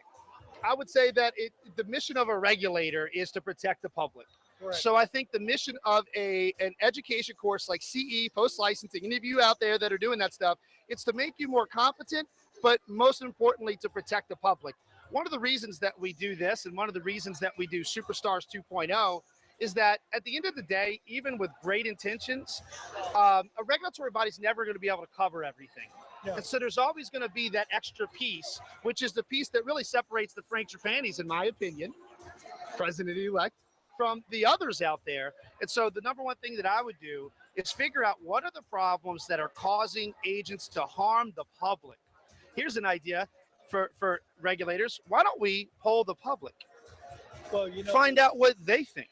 I would say that the mission of a regulator is to protect the public. Correct. So I think the mission of an education course like CE, post-licensing, any of you out there that are doing that stuff, it's to make you more competent, but most importantly, to protect the public. One of the reasons that we do this, and one of the reasons that we do Superstars 2.0, is that at the end of the day, even with great intentions, a regulatory body's never going to be able to cover everything. Yeah. And so there's always going to be that extra piece, which is the piece that really separates the Frank Trapani's, in my opinion, president-elect, from the others out there. And so the number one thing that I would do is figure out what are the problems that are causing agents to harm the public. here's an idea for regulators. Why don't we poll the public? Well, Find out what they think.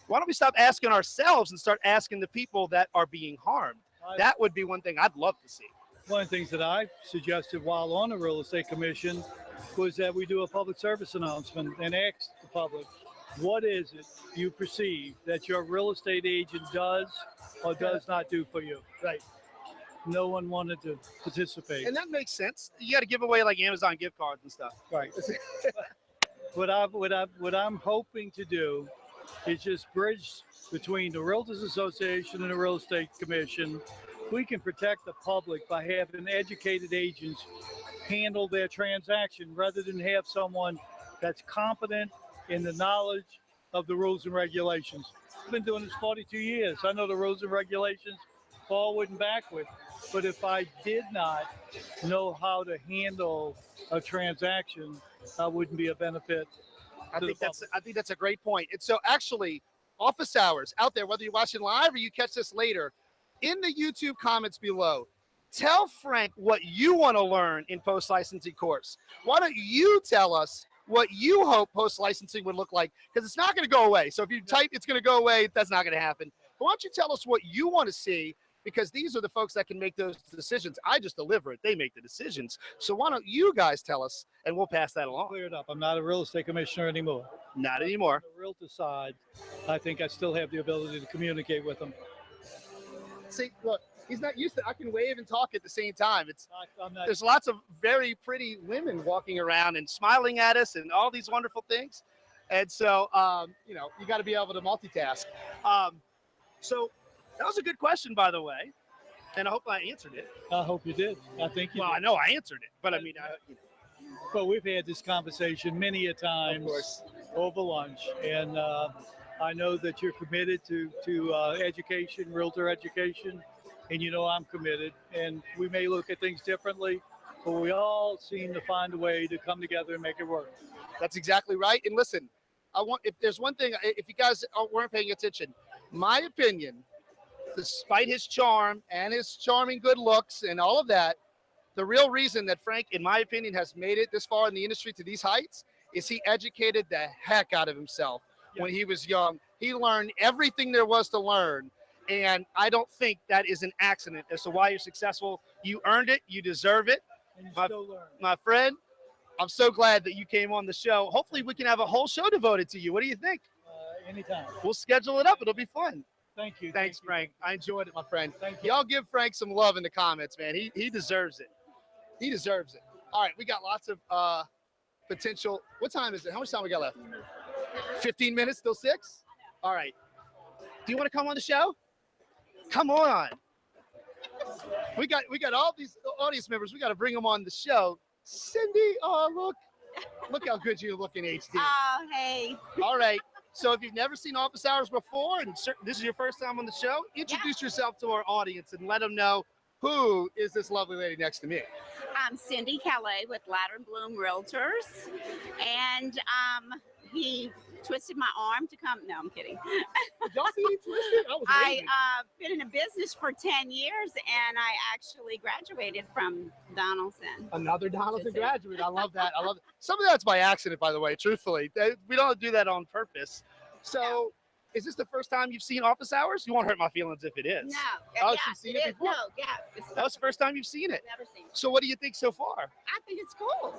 Why don't we stop asking ourselves and start asking the people that are being harmed? That would be one thing I'd love to see. one of the things that I suggested while on the real estate commission was that we do a public service announcement and ask the public, what is it you perceive that your real estate agent does or does not do for you? Right. No one wanted to participate. And that makes sense. You got to give away like Amazon gift cards and stuff. Right. What I'm hoping to do is just bridge between the Realtors Association and the Real Estate Commission. We can protect the public by having educated agents handle their transaction rather than have someone that's competent in the knowledge of the rules and regulations. I've been doing this 42 years. I know the rules and regulations forward and backward. But if I did not know how to handle a transaction, I wouldn't be a benefit. I think that's a great point. And so actually, office hours out there, whether you're watching live or you catch this later, in the YouTube comments below, tell Frank what you want to learn in post-licensing course. Why don't you tell us what you hope post-licensing would look like? Because it's not going to go away. So if you type it's going to go away, that's not going to happen. But why don't you tell us what you want to see? Because these are the folks that can make those decisions. I just deliver it. They make the decisions. So why don't you guys tell us, and we'll pass that along. Clear it up. I'm not a real estate commissioner anymore. Not anymore. On the realtor side, I think I still have the ability to communicate with them. See, look, he's not used to. I can wave and talk at the same time. I'm not, There's lots of very pretty women walking around and smiling at us and all these wonderful things. And so, you know, you got to be able to multitask. So that was a good question, by the way. And I hope I answered it. I hope you did. I think you Well, did. I know I answered it, but I mean, But we've had this conversation many a times over lunch, and I know that you're committed to education, realtor education, and you know I'm committed. And we may look at things differently, but we all seem to find a way to come together and make it work. That's exactly right. And listen, if there's one thing, if you guys weren't paying attention, my opinion, despite his charm and his charming good looks and all of that, the real reason that Frank, in my opinion, has made it this far in the industry to these heights is he educated the heck out of himself when he was young. He learned everything there was to learn. And I don't think that is an accident as to why you're successful. You earned it. You deserve it. And you still learn. My friend, I'm so glad that you came on the show. Hopefully we can have a whole show devoted to you. What do you think? Anytime. We'll schedule it up. It'll be fun. Thank you. Thanks, Frank. I enjoyed it, my friend. Thank you. Y'all give Frank some love in the comments, man. He deserves it. He deserves it. All right, we got lots of potential. What time is it? How much time we got left? 15 minutes, still 6? All right. Do you want to come on the show? Come on. We got all these audience members. We got to bring them on the show. Cindy, oh, look how good you're looking, HD. Oh, hey. All right. So if you've never seen Office Hours before and this is your first time on the show, introduce yourself to our audience and let them know who is this lovely lady next to me. I'm Cindy Calais with Ladder and Bloom Realtors, and he twisted my arm to come. No, I'm kidding. Did y'all see me twisted? I was waiting. I've been in a business for 10 years, and I actually graduated from Donaldson. Another Donaldson graduate. I love that. I love it. Some of that's by accident, by the way, truthfully. We don't do that on purpose. So is this the first time you've seen Office Hours? You won't hurt my feelings if it is. No. Oh, yeah, she's seen it before? No, yeah. That was the first time you've seen it. Never seen it. So what do you think so far? I think it's cool.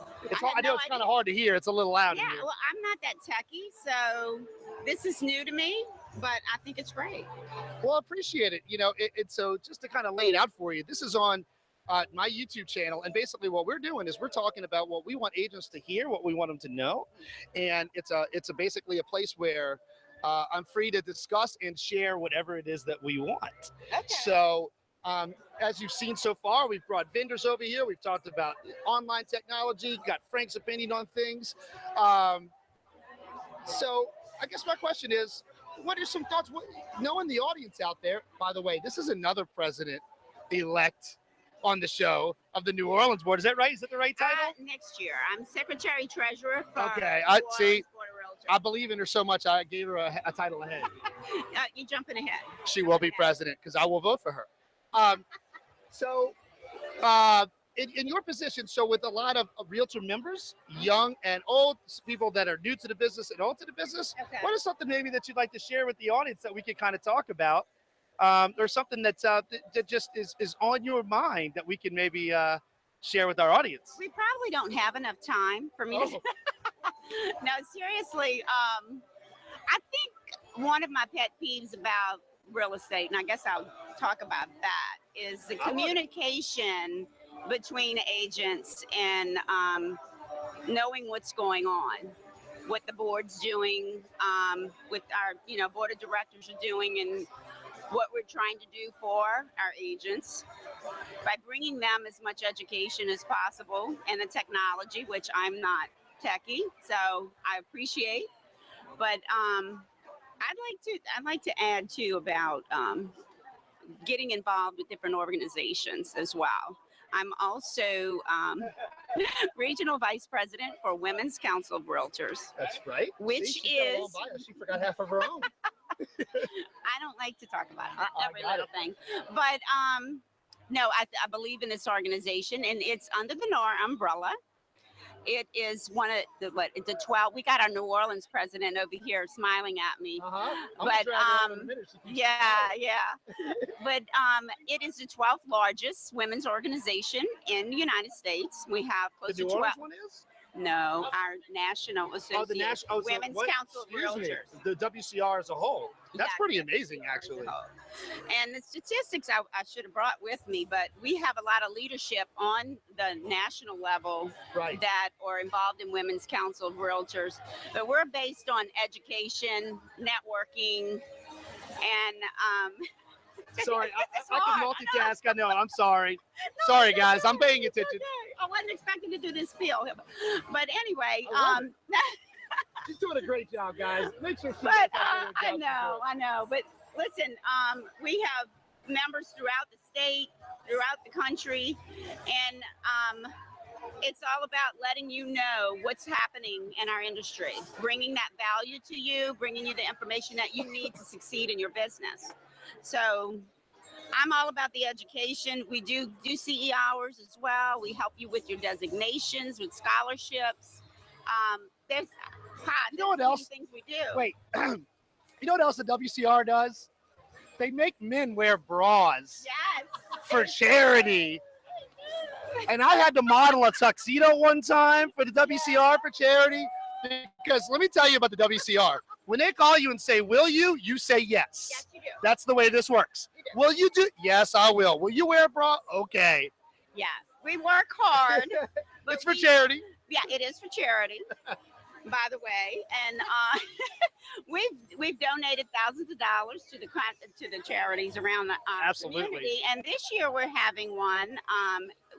I know it's kind of hard to hear. It's a little loud in Yeah, here. well, I'm not that techie, so this is new to me, but I think it's great. Well, I appreciate it. You know, so just to kind of lay it out for you, this is on my YouTube channel. And basically what we're doing is we're talking about what we want agents to hear, what we want them to know. And it's basically a place where I'm free to discuss and share whatever it is that we want. Okay. So as you've seen so far, we've brought vendors over here. We've talked about online technology, got Frank's opinion on things. So I guess my question is, what are some thoughts? Knowing the audience out there, by the way, this is another president-elect on the show of the New Orleans board. Is that right? Is that the right title? Next year. I'm Secretary Treasurer for Okay, New see, Orleans Board of Realtors. I believe in her so much, I gave her a title ahead. You're jumping ahead. She will be president because I will vote for her. in your position, so with a lot of realtor members, young and old, people that are new to the business and old to the business, what is something maybe that you'd like to share with the audience that we could kind of talk about, or something that just is on your mind that we can maybe share with our audience? We probably don't have enough time for me to. No, seriously. I think one of my pet peeves about real estate, and I guess I'll talk about that, is the communication between agents and knowing what's going on, what the board's doing, what our board of directors are doing, and what we're trying to do for our agents by bringing them as much education as possible and the technology, which I'm not techie, so I appreciate. But I'd like to add too about getting involved with different organizations as well. I'm also regional vice president for Women's Council of Realtors. That's right. Which is she forgot half of her own. I don't like to talk about every little thing, but no, I believe in this organization, and it's under the NAR umbrella. It is one of the 12. We got our New Orleans president over here smiling at me. But but it is the 12th largest women's organization in the United States. We have close to 12. The New Orleans one is? No, our national association, Women's Council of Realtors. The WCR as a whole. That's pretty amazing, actually. And the statistics I should have brought with me, but we have a lot of leadership on the national level that are involved in Women's Council of Realtors. But we're based on education, networking, and sorry, I can multitask. I know. I'm sorry. Sorry, guys. I'm paying attention. Okay. I wasn't expecting to do this spiel, but anyway, she's doing a great job, guys. Make sure she's I know. But listen, we have members throughout the state, throughout the country, and it's all about letting you know what's happening in our industry, bringing that value to you, bringing you the information that you need to succeed in your business. So I'm all about the education. We do CE hours as well. We help you with your designations, with scholarships. There's what else? Things we do. Wait, you know what else the WCR does? They make men wear bras for charity. And I had to model a tuxedo one time for the WCR for charity, because let me tell you about the WCR. When they call you and say, will you? You say yes. Yes, you do. That's the way this works. Will you do? Yes, I will. Will you wear a bra? Okay. Yes, we work hard. But it's for charity. Yeah, it is for charity, by the way. And we've donated thousands of dollars to the charities around the community. And this year we're having one.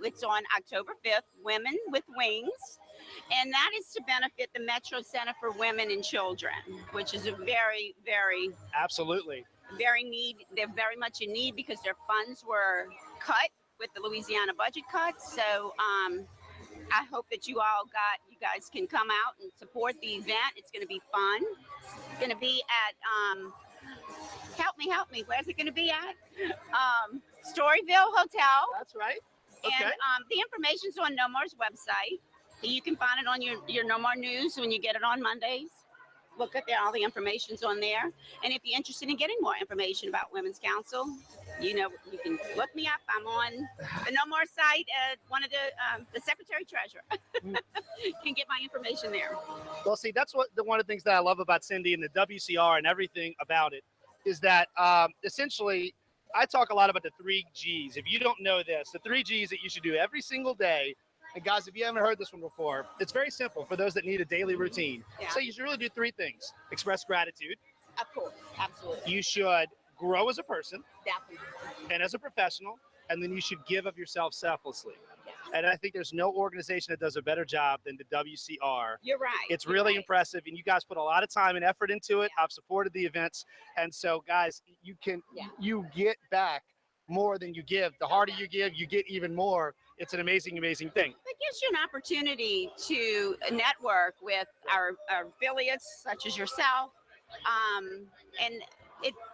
It's on October 5th, Women with Wings. And that is to benefit the Metro Center for Women and Children, which is a very, very they're very much in need because their funds were cut with the Louisiana budget cuts. So I hope that you guys can come out and support the event. It's going to be fun. It's going to be at help me. Where's it going to be at? Storyville Hotel. That's right. Okay. And the information's on No More's website. You can find it on your No More News when you get it on Mondays. Look at all the information's on there. And if you're interested in getting more information about Women's Council, you can look me up. I'm on the No More site at one of the Secretary Treasurer. You can get my information there. Well, see, that's one of the things that I love about Cindy and the WCR and everything about it is that essentially I talk a lot about the 3 Gs. If you don't know this, the 3 Gs that you should do every single day. And guys, if you haven't heard this one before, it's very simple for those that need a daily routine. Yeah. So you should really do 3 things. Express gratitude. Of course, absolutely. You should grow as a person. Definitely. And as a professional. And then you should give of yourself selflessly. Yes. And I think there's no organization that does a better job than the WCR. You're right. It's really impressive. And you guys put a lot of time and effort into it. Yeah. I've supported the events. And so, guys, you get back more than you give. The harder you give, you get even more. It's an amazing, amazing thing. It gives you an opportunity to network with our affiliates, such as yourself. And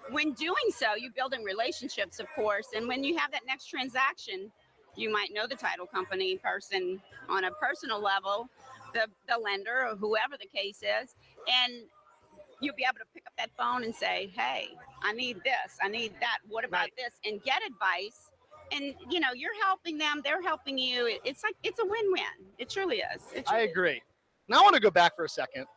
when doing so, you're building relationships, of course. And when you have that next transaction, You might know the title company person on a personal level, the lender or whoever the case is, and you'll be able to pick up that phone and say, hey, I need this, I need that, what about Right. this, and get advice. And you're helping them, they're helping you. It's like it's a win-win. It truly is. It I truly agree. Now I want to go back for a second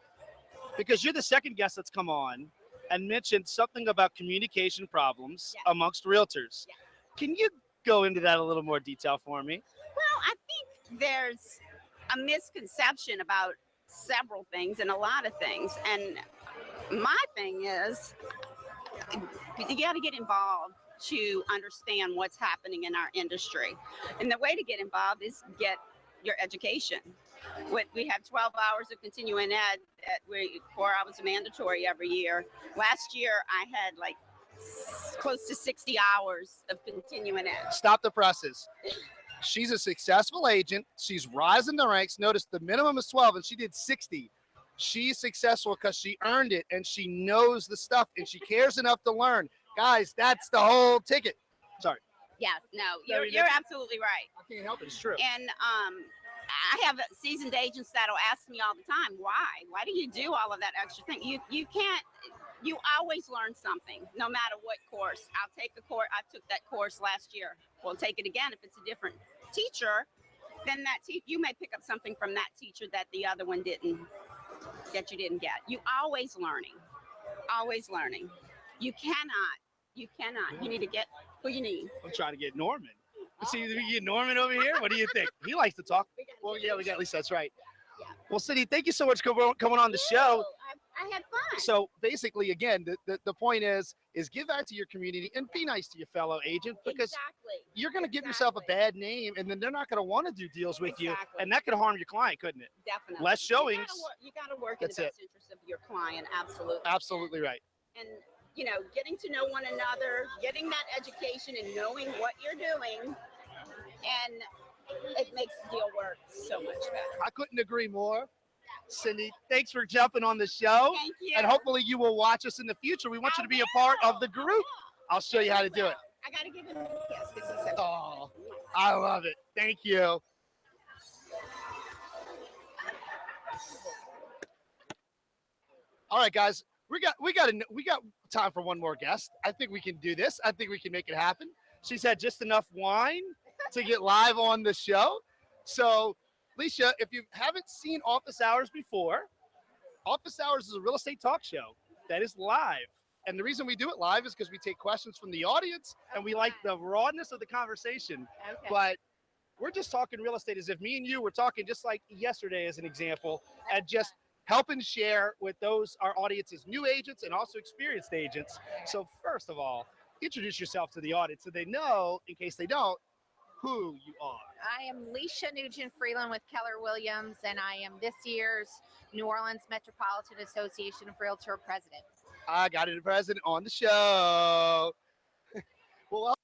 because you're the second guest that's come on and mentioned something about communication problems Yeah. amongst realtors. Yeah. Can you go into that a little more detail for me? Well, I think there's a misconception about several things and a lot of things. And my thing is, you got to get involved to understand what's happening in our industry. And the way to get involved is get your education. We have 12 hours of continuing ed, 4 hours of mandatory every year. Last year, I had like close to 60 hours of continuing ed. Stop the presses. She's a successful agent. She's rising the ranks. Notice the minimum is 12 and she did 60. She's successful because she earned it and she knows the stuff and she cares enough to learn. Guys, that's the whole ticket. Sorry. Yes, no, Sorry, you're absolutely right. I can't help it. It's true. And I have seasoned agents that'll ask me all the time, why do you do all of that extra thing? You can't. You always learn something, no matter what course. I'll take a course. I took that course last year. We'll take it again if it's a different teacher. Then you may pick up something from that teacher that the other one didn't. That you didn't get. You always learning. Always learning. You cannot. You need to get who you need. I'm trying to get Norman. See, we get Norman over here. What do you think? He likes to talk. Well, yeah, we got at least that's right. Yeah. Well, Cindy, thank you so much for coming on the show. I had fun. So basically, again, the point is give back to your community and be nice to your fellow agent because Exactly. you're going to give yourself a bad name and then they're not going to want to do deals with you. Exactly. And that could harm your client, couldn't it? Definitely. Less showings. You got to work in the That's it. best interest of your client. Absolutely. Absolutely right. And getting to know one another, getting that education and knowing what you're doing, and it makes the deal work so much better. I couldn't agree more. Cindy, thanks for jumping on the show. Thank you. And hopefully you will watch us in the future. We want you to be a part of the group. I'll show you how to do it. I got to give him a kiss because he's so Oh, I love it. Thank you. All right, guys, we got time for one more guest. I think we can do this. I think we can make it happen. She's had just enough wine to get live on the show. So, Leisha, if you haven't seen Office Hours before, Office Hours is a real estate talk show that is live. And the reason we do it live is because we take questions from the audience and we like the rawness of the conversation. Okay. But we're just talking real estate as if me and you were talking just like yesterday as an example, and just help and share with those our audience's new agents and also experienced agents. So first of all, introduce yourself to the audience so they know, in case they don't, who you are. I am Leisha Nugent Freeland with Keller Williams, and I am this year's New Orleans Metropolitan Association of Realtor President. I got a president on the show. Well,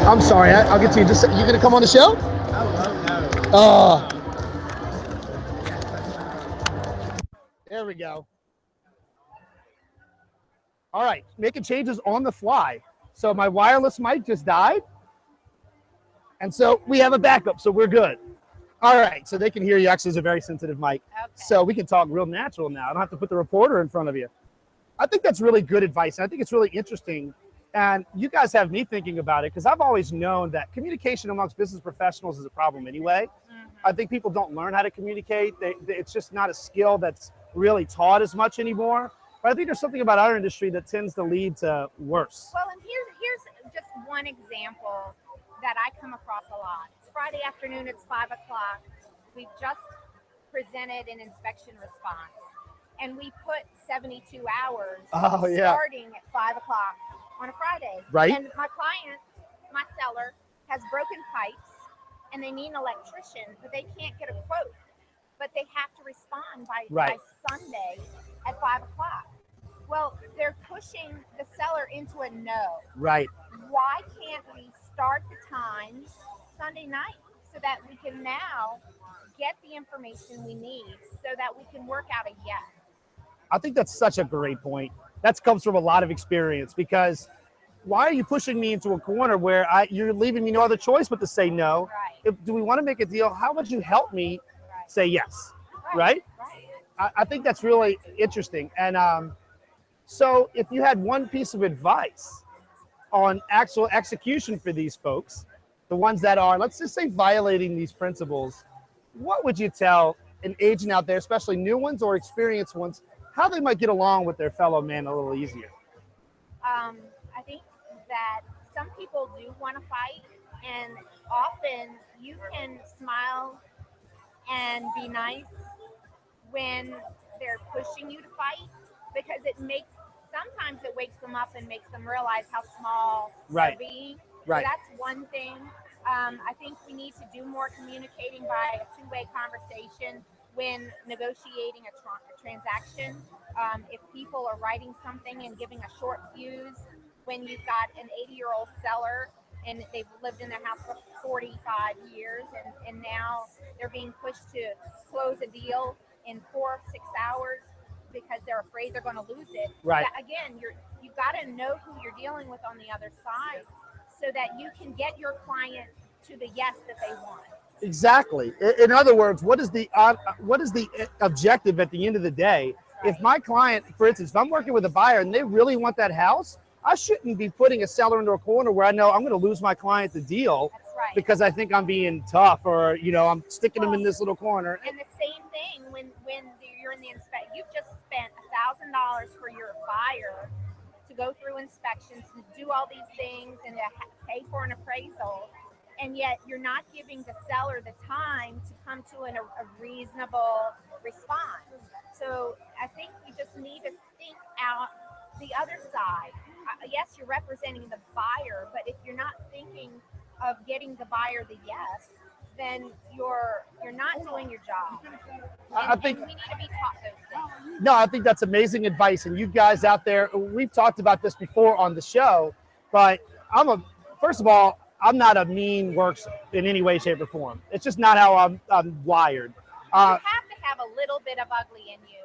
I'm sorry. I'll get to you. Just you gonna come on the show? Oh. There we go. All right, making changes on the fly. So my wireless mic just died. And so we have a backup, so we're good. All right, so they can hear you. Actually, it's a very sensitive mic. Okay. So we can talk real natural now. I don't have to put the reporter in front of you. I think that's really good advice. And I think it's really interesting. And you guys have me thinking about it because I've always known that communication amongst business professionals is a problem anyway. I think people don't learn how to communicate. It's just not a skill that's really taught as much anymore. But I think there's something about our industry that tends to lead to worse. Well, and here's just one example that I come across a lot. It's Friday afternoon, it's 5 o'clock. We've just presented an inspection response. And we put 72 hours starting at 5 o'clock on a Friday. Right. And my client, my seller, has broken pipes and they need an electrician, but they can't get a quote. But they have to respond by Sunday at 5 o'clock. Well, they're pushing the seller into a no. Right. Why can't we start the time Sunday night so that we can now get the information we need so that we can work out a yes? I think that's such a great point. That comes from a lot of experience because why are you pushing me into a corner where you're leaving me no other choice but to say no? Right. Do we want to make a deal? How would you help me say yes? Right? I think that's really interesting. And so if you had one piece of advice on actual execution for these folks, the ones that are, let's just say, violating these principles, what would you tell an agent out there, especially new ones or experienced ones, how they might get along with their fellow man a little easier? I think that some people do want to fight, and often you can smile and be nice when they're pushing you to fight, because sometimes it wakes them up and makes them realize how small they're being. So that's one thing. I think we need to do more communicating by a two-way conversation when negotiating a transaction. If people are writing something and giving a short fuse, when you've got an 80-year-old seller and they've lived in their house for 45 years and now they're being pushed to close a deal in 4 or 6 hours because they're afraid they're going to lose it. Right. Again, you've got to know who you're dealing with on the other side so that you can get your client to the yes that they want. Exactly. In other words, what is the objective at the end of the day? Right. If my client, for instance, if I'm working with a buyer and they really want that house, I shouldn't be putting a seller into a corner where I know I'm going to lose my client the deal because I think I'm being tough or, I'm sticking them in this little corner. And the same thing when you're in the inspection, you've just spent $1,000 for your buyer to go through inspections and do all these things and to pay for an appraisal. And yet you're not giving the seller the time to come to a reasonable response. So I think you just need to think out the other side. Yes, you're representing the buyer, but if you're not thinking of getting the buyer the yes, then you're not doing your job. I think we need to be taught those things. No, I think that's amazing advice. And you guys out there, we've talked about this before on the show, but first of all, I'm not a mean works in any way, shape, or form. It's just not how I'm wired. You have to have a little bit of ugly in you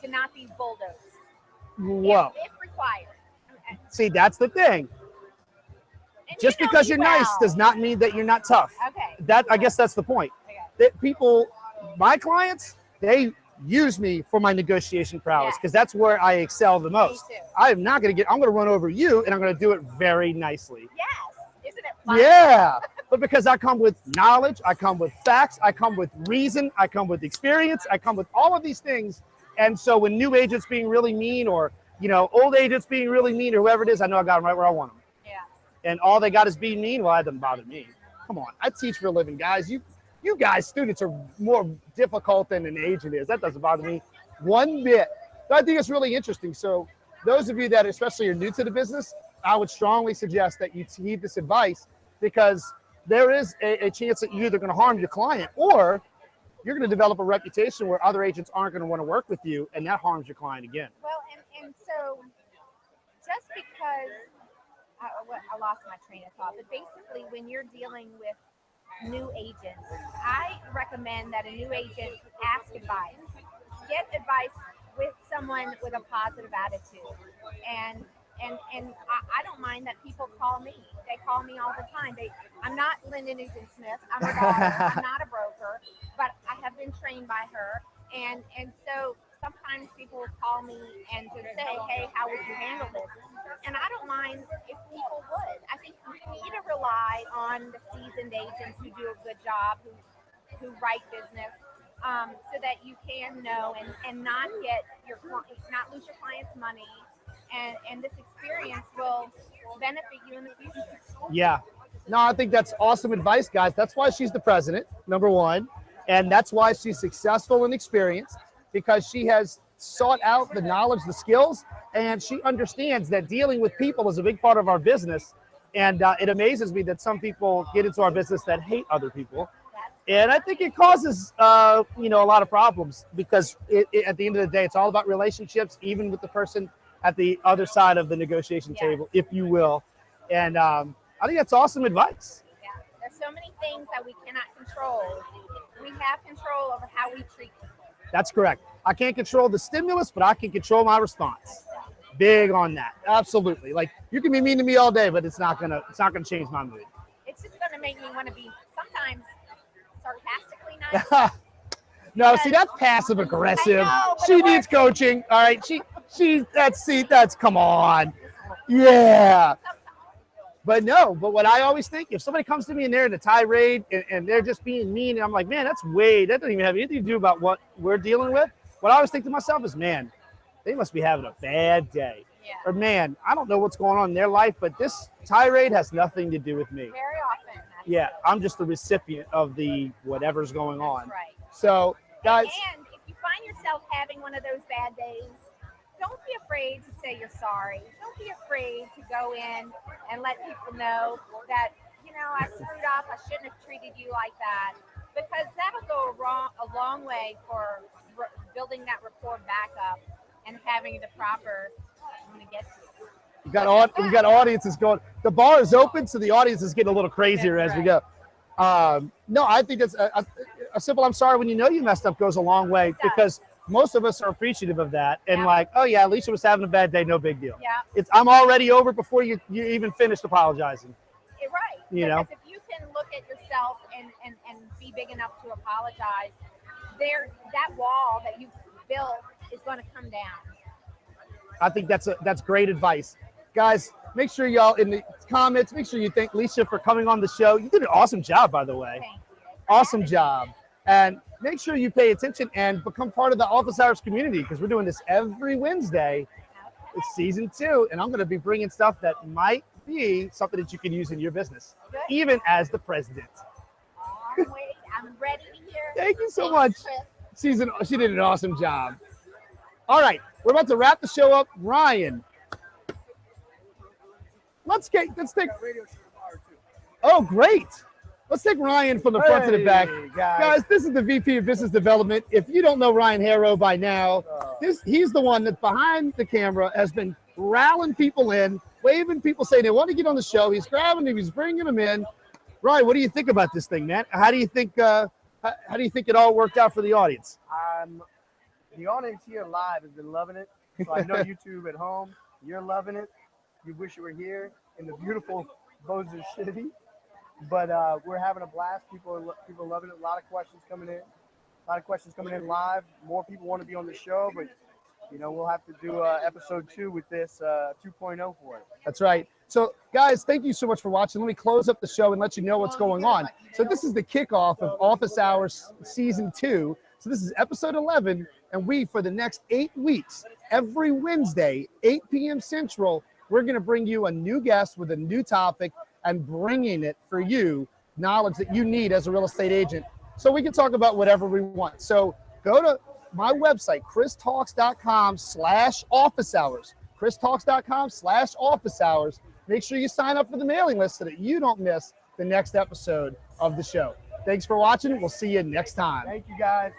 to not be bulldozed. Whoa. If required. See, that's the thing. And just because you're nice does not mean that you're not tough. Okay. I guess that's the point. That people, my clients, they use me for my negotiation prowess because that's where I excel the most. I'm going to run over you and I'm going to do it very nicely. Yes. Isn't it fun? Yeah. But because I come with knowledge, I come with facts, I come with reason, I come with experience, I come with all of these things. And so when new agents being really mean or, old agents being really mean or whoever it is, I know I got them right where I want them. Yeah. And all they got is being mean. Well, that doesn't bother me. Come on. I teach for a living, guys. You guys, students, are more difficult than an agent is. That doesn't bother me one bit. But I think it's really interesting. So those of you that especially are new to the business, I would strongly suggest that you heed this advice because there is a chance that you're either going to harm your client or you're going to develop a reputation where other agents aren't going to want to work with you, and that harms your client again. Well, and so just because I lost my train of thought. But basically, when you're dealing with new agents, I recommend that a new agent ask advice. Get advice with someone with a positive attitude. And I don't mind that people call me. They call me all the time. I'm not Linda Nugent Smith. I'm her daughter. I'm not a broker, but I have been trained by her. And so sometimes people will call me and just say, hey, how would you handle this? And I don't mind if people would. I think we need to rely on the seasoned agents who do a good job, who write business, so that you can know and not not lose your client's money. And this experience will benefit you in the future. Yeah. No, I think that's awesome advice, guys. That's why she's the president, number one. And that's why she's successful and experienced, because she has sought out the knowledge, the skills, and she understands that dealing with people is a big part of our business. And it amazes me that some people get into our business that hate other people. And I think it causes, a lot of problems, because at the end of the day, it's all about relationships, even with the person at the other side of the negotiation table, if you will. And I think that's awesome advice. Yeah, there's so many things that we cannot control. We have control over how we treat people. That's correct. I can't control the stimulus, but I can control my response. Big on that. Absolutely. Like, you can be mean to me all day, but it's not gonna change my mood. It's just gonna make me want to be sometimes sarcastically nice. No, see, that's passive aggressive. She needs coaching. All right. That's come on. Yeah. But what I always think, if somebody comes to me and they're in a tirade and they're just being mean, and I'm like, man, that doesn't even have anything to do about what we're dealing with. What I always think to myself is, man, they must be having a bad day. Yeah. Or, man, I don't know what's going on in their life, but this tirade has nothing to do with me. Very often. Yeah, I'm just the recipient of the whatever's going on. That's right. So, guys. And if you find yourself having one of those bad days, don't be afraid to say you're sorry. Don't be afraid to go in and let people know that, I screwed up. I shouldn't have treated you like that. Because that'll go a long way for building that rapport back up and having the proper, I'm going to get to it. We got audiences going. The bar is open, so the audience is getting a little crazier as we go. No, I think it's a simple "I'm sorry" when you know you messed up goes a long way, because most of us are appreciative of that and like, oh yeah, Alicia was having a bad day, no big deal. Yeah. I'm already over before you even finished apologizing. You're right. Because if you can look at yourself and be big enough to apologize, that wall that you've built is going to come down. I think that's great advice. Guys, make sure y'all in the comments, make sure you thank Alicia for coming on the show. You did an awesome job, by the way. Thank you. Awesome job. And make sure you pay attention and become part of the Office Hours community, because we're doing this every Wednesday. It's season 2, and I'm going to be bringing stuff that might be something that you can use in your business, even as the president. I'm ready to hear. Thank you so much. She did an awesome job. All right, we're about to wrap the show up. Ryan, let's take. Oh, great. Let's take Ryan from the front to the back. Guys, this is the VP of Business Development. If you don't know Ryan Harrow by now, he's the one that behind the camera has been rallying people in, waving people, saying they want to get on the show. He's grabbing them, he's bringing them in. Ryan, what do you think about this thing, man? How do you think it all worked out for the audience? The audience here live has been loving it. So I know YouTube at home, you're loving it. You wish you were here in the beautiful Bossier City. But we're having a blast. People are loving it. A lot of questions coming in live. More people want to be on the show, but we'll have to do episode 2 with this 2.0 for it. That's right. So guys, thank you so much for watching. Let me close up the show and let you know what's going on. So this is the kickoff of Office Hours season 2. So this is episode 11, and for the next 8 weeks, every Wednesday, 8 p.m. Central, we're going to bring you a new guest with a new topic and bringing it for you, knowledge that you need as a real estate agent, so we can talk about whatever we want. So go to my website, christalks.com/office hours, christalks.com/office hours. Make sure you sign up for the mailing list so that you don't miss the next episode of the show. Thanks for watching. We'll see you next time. Thank you, guys.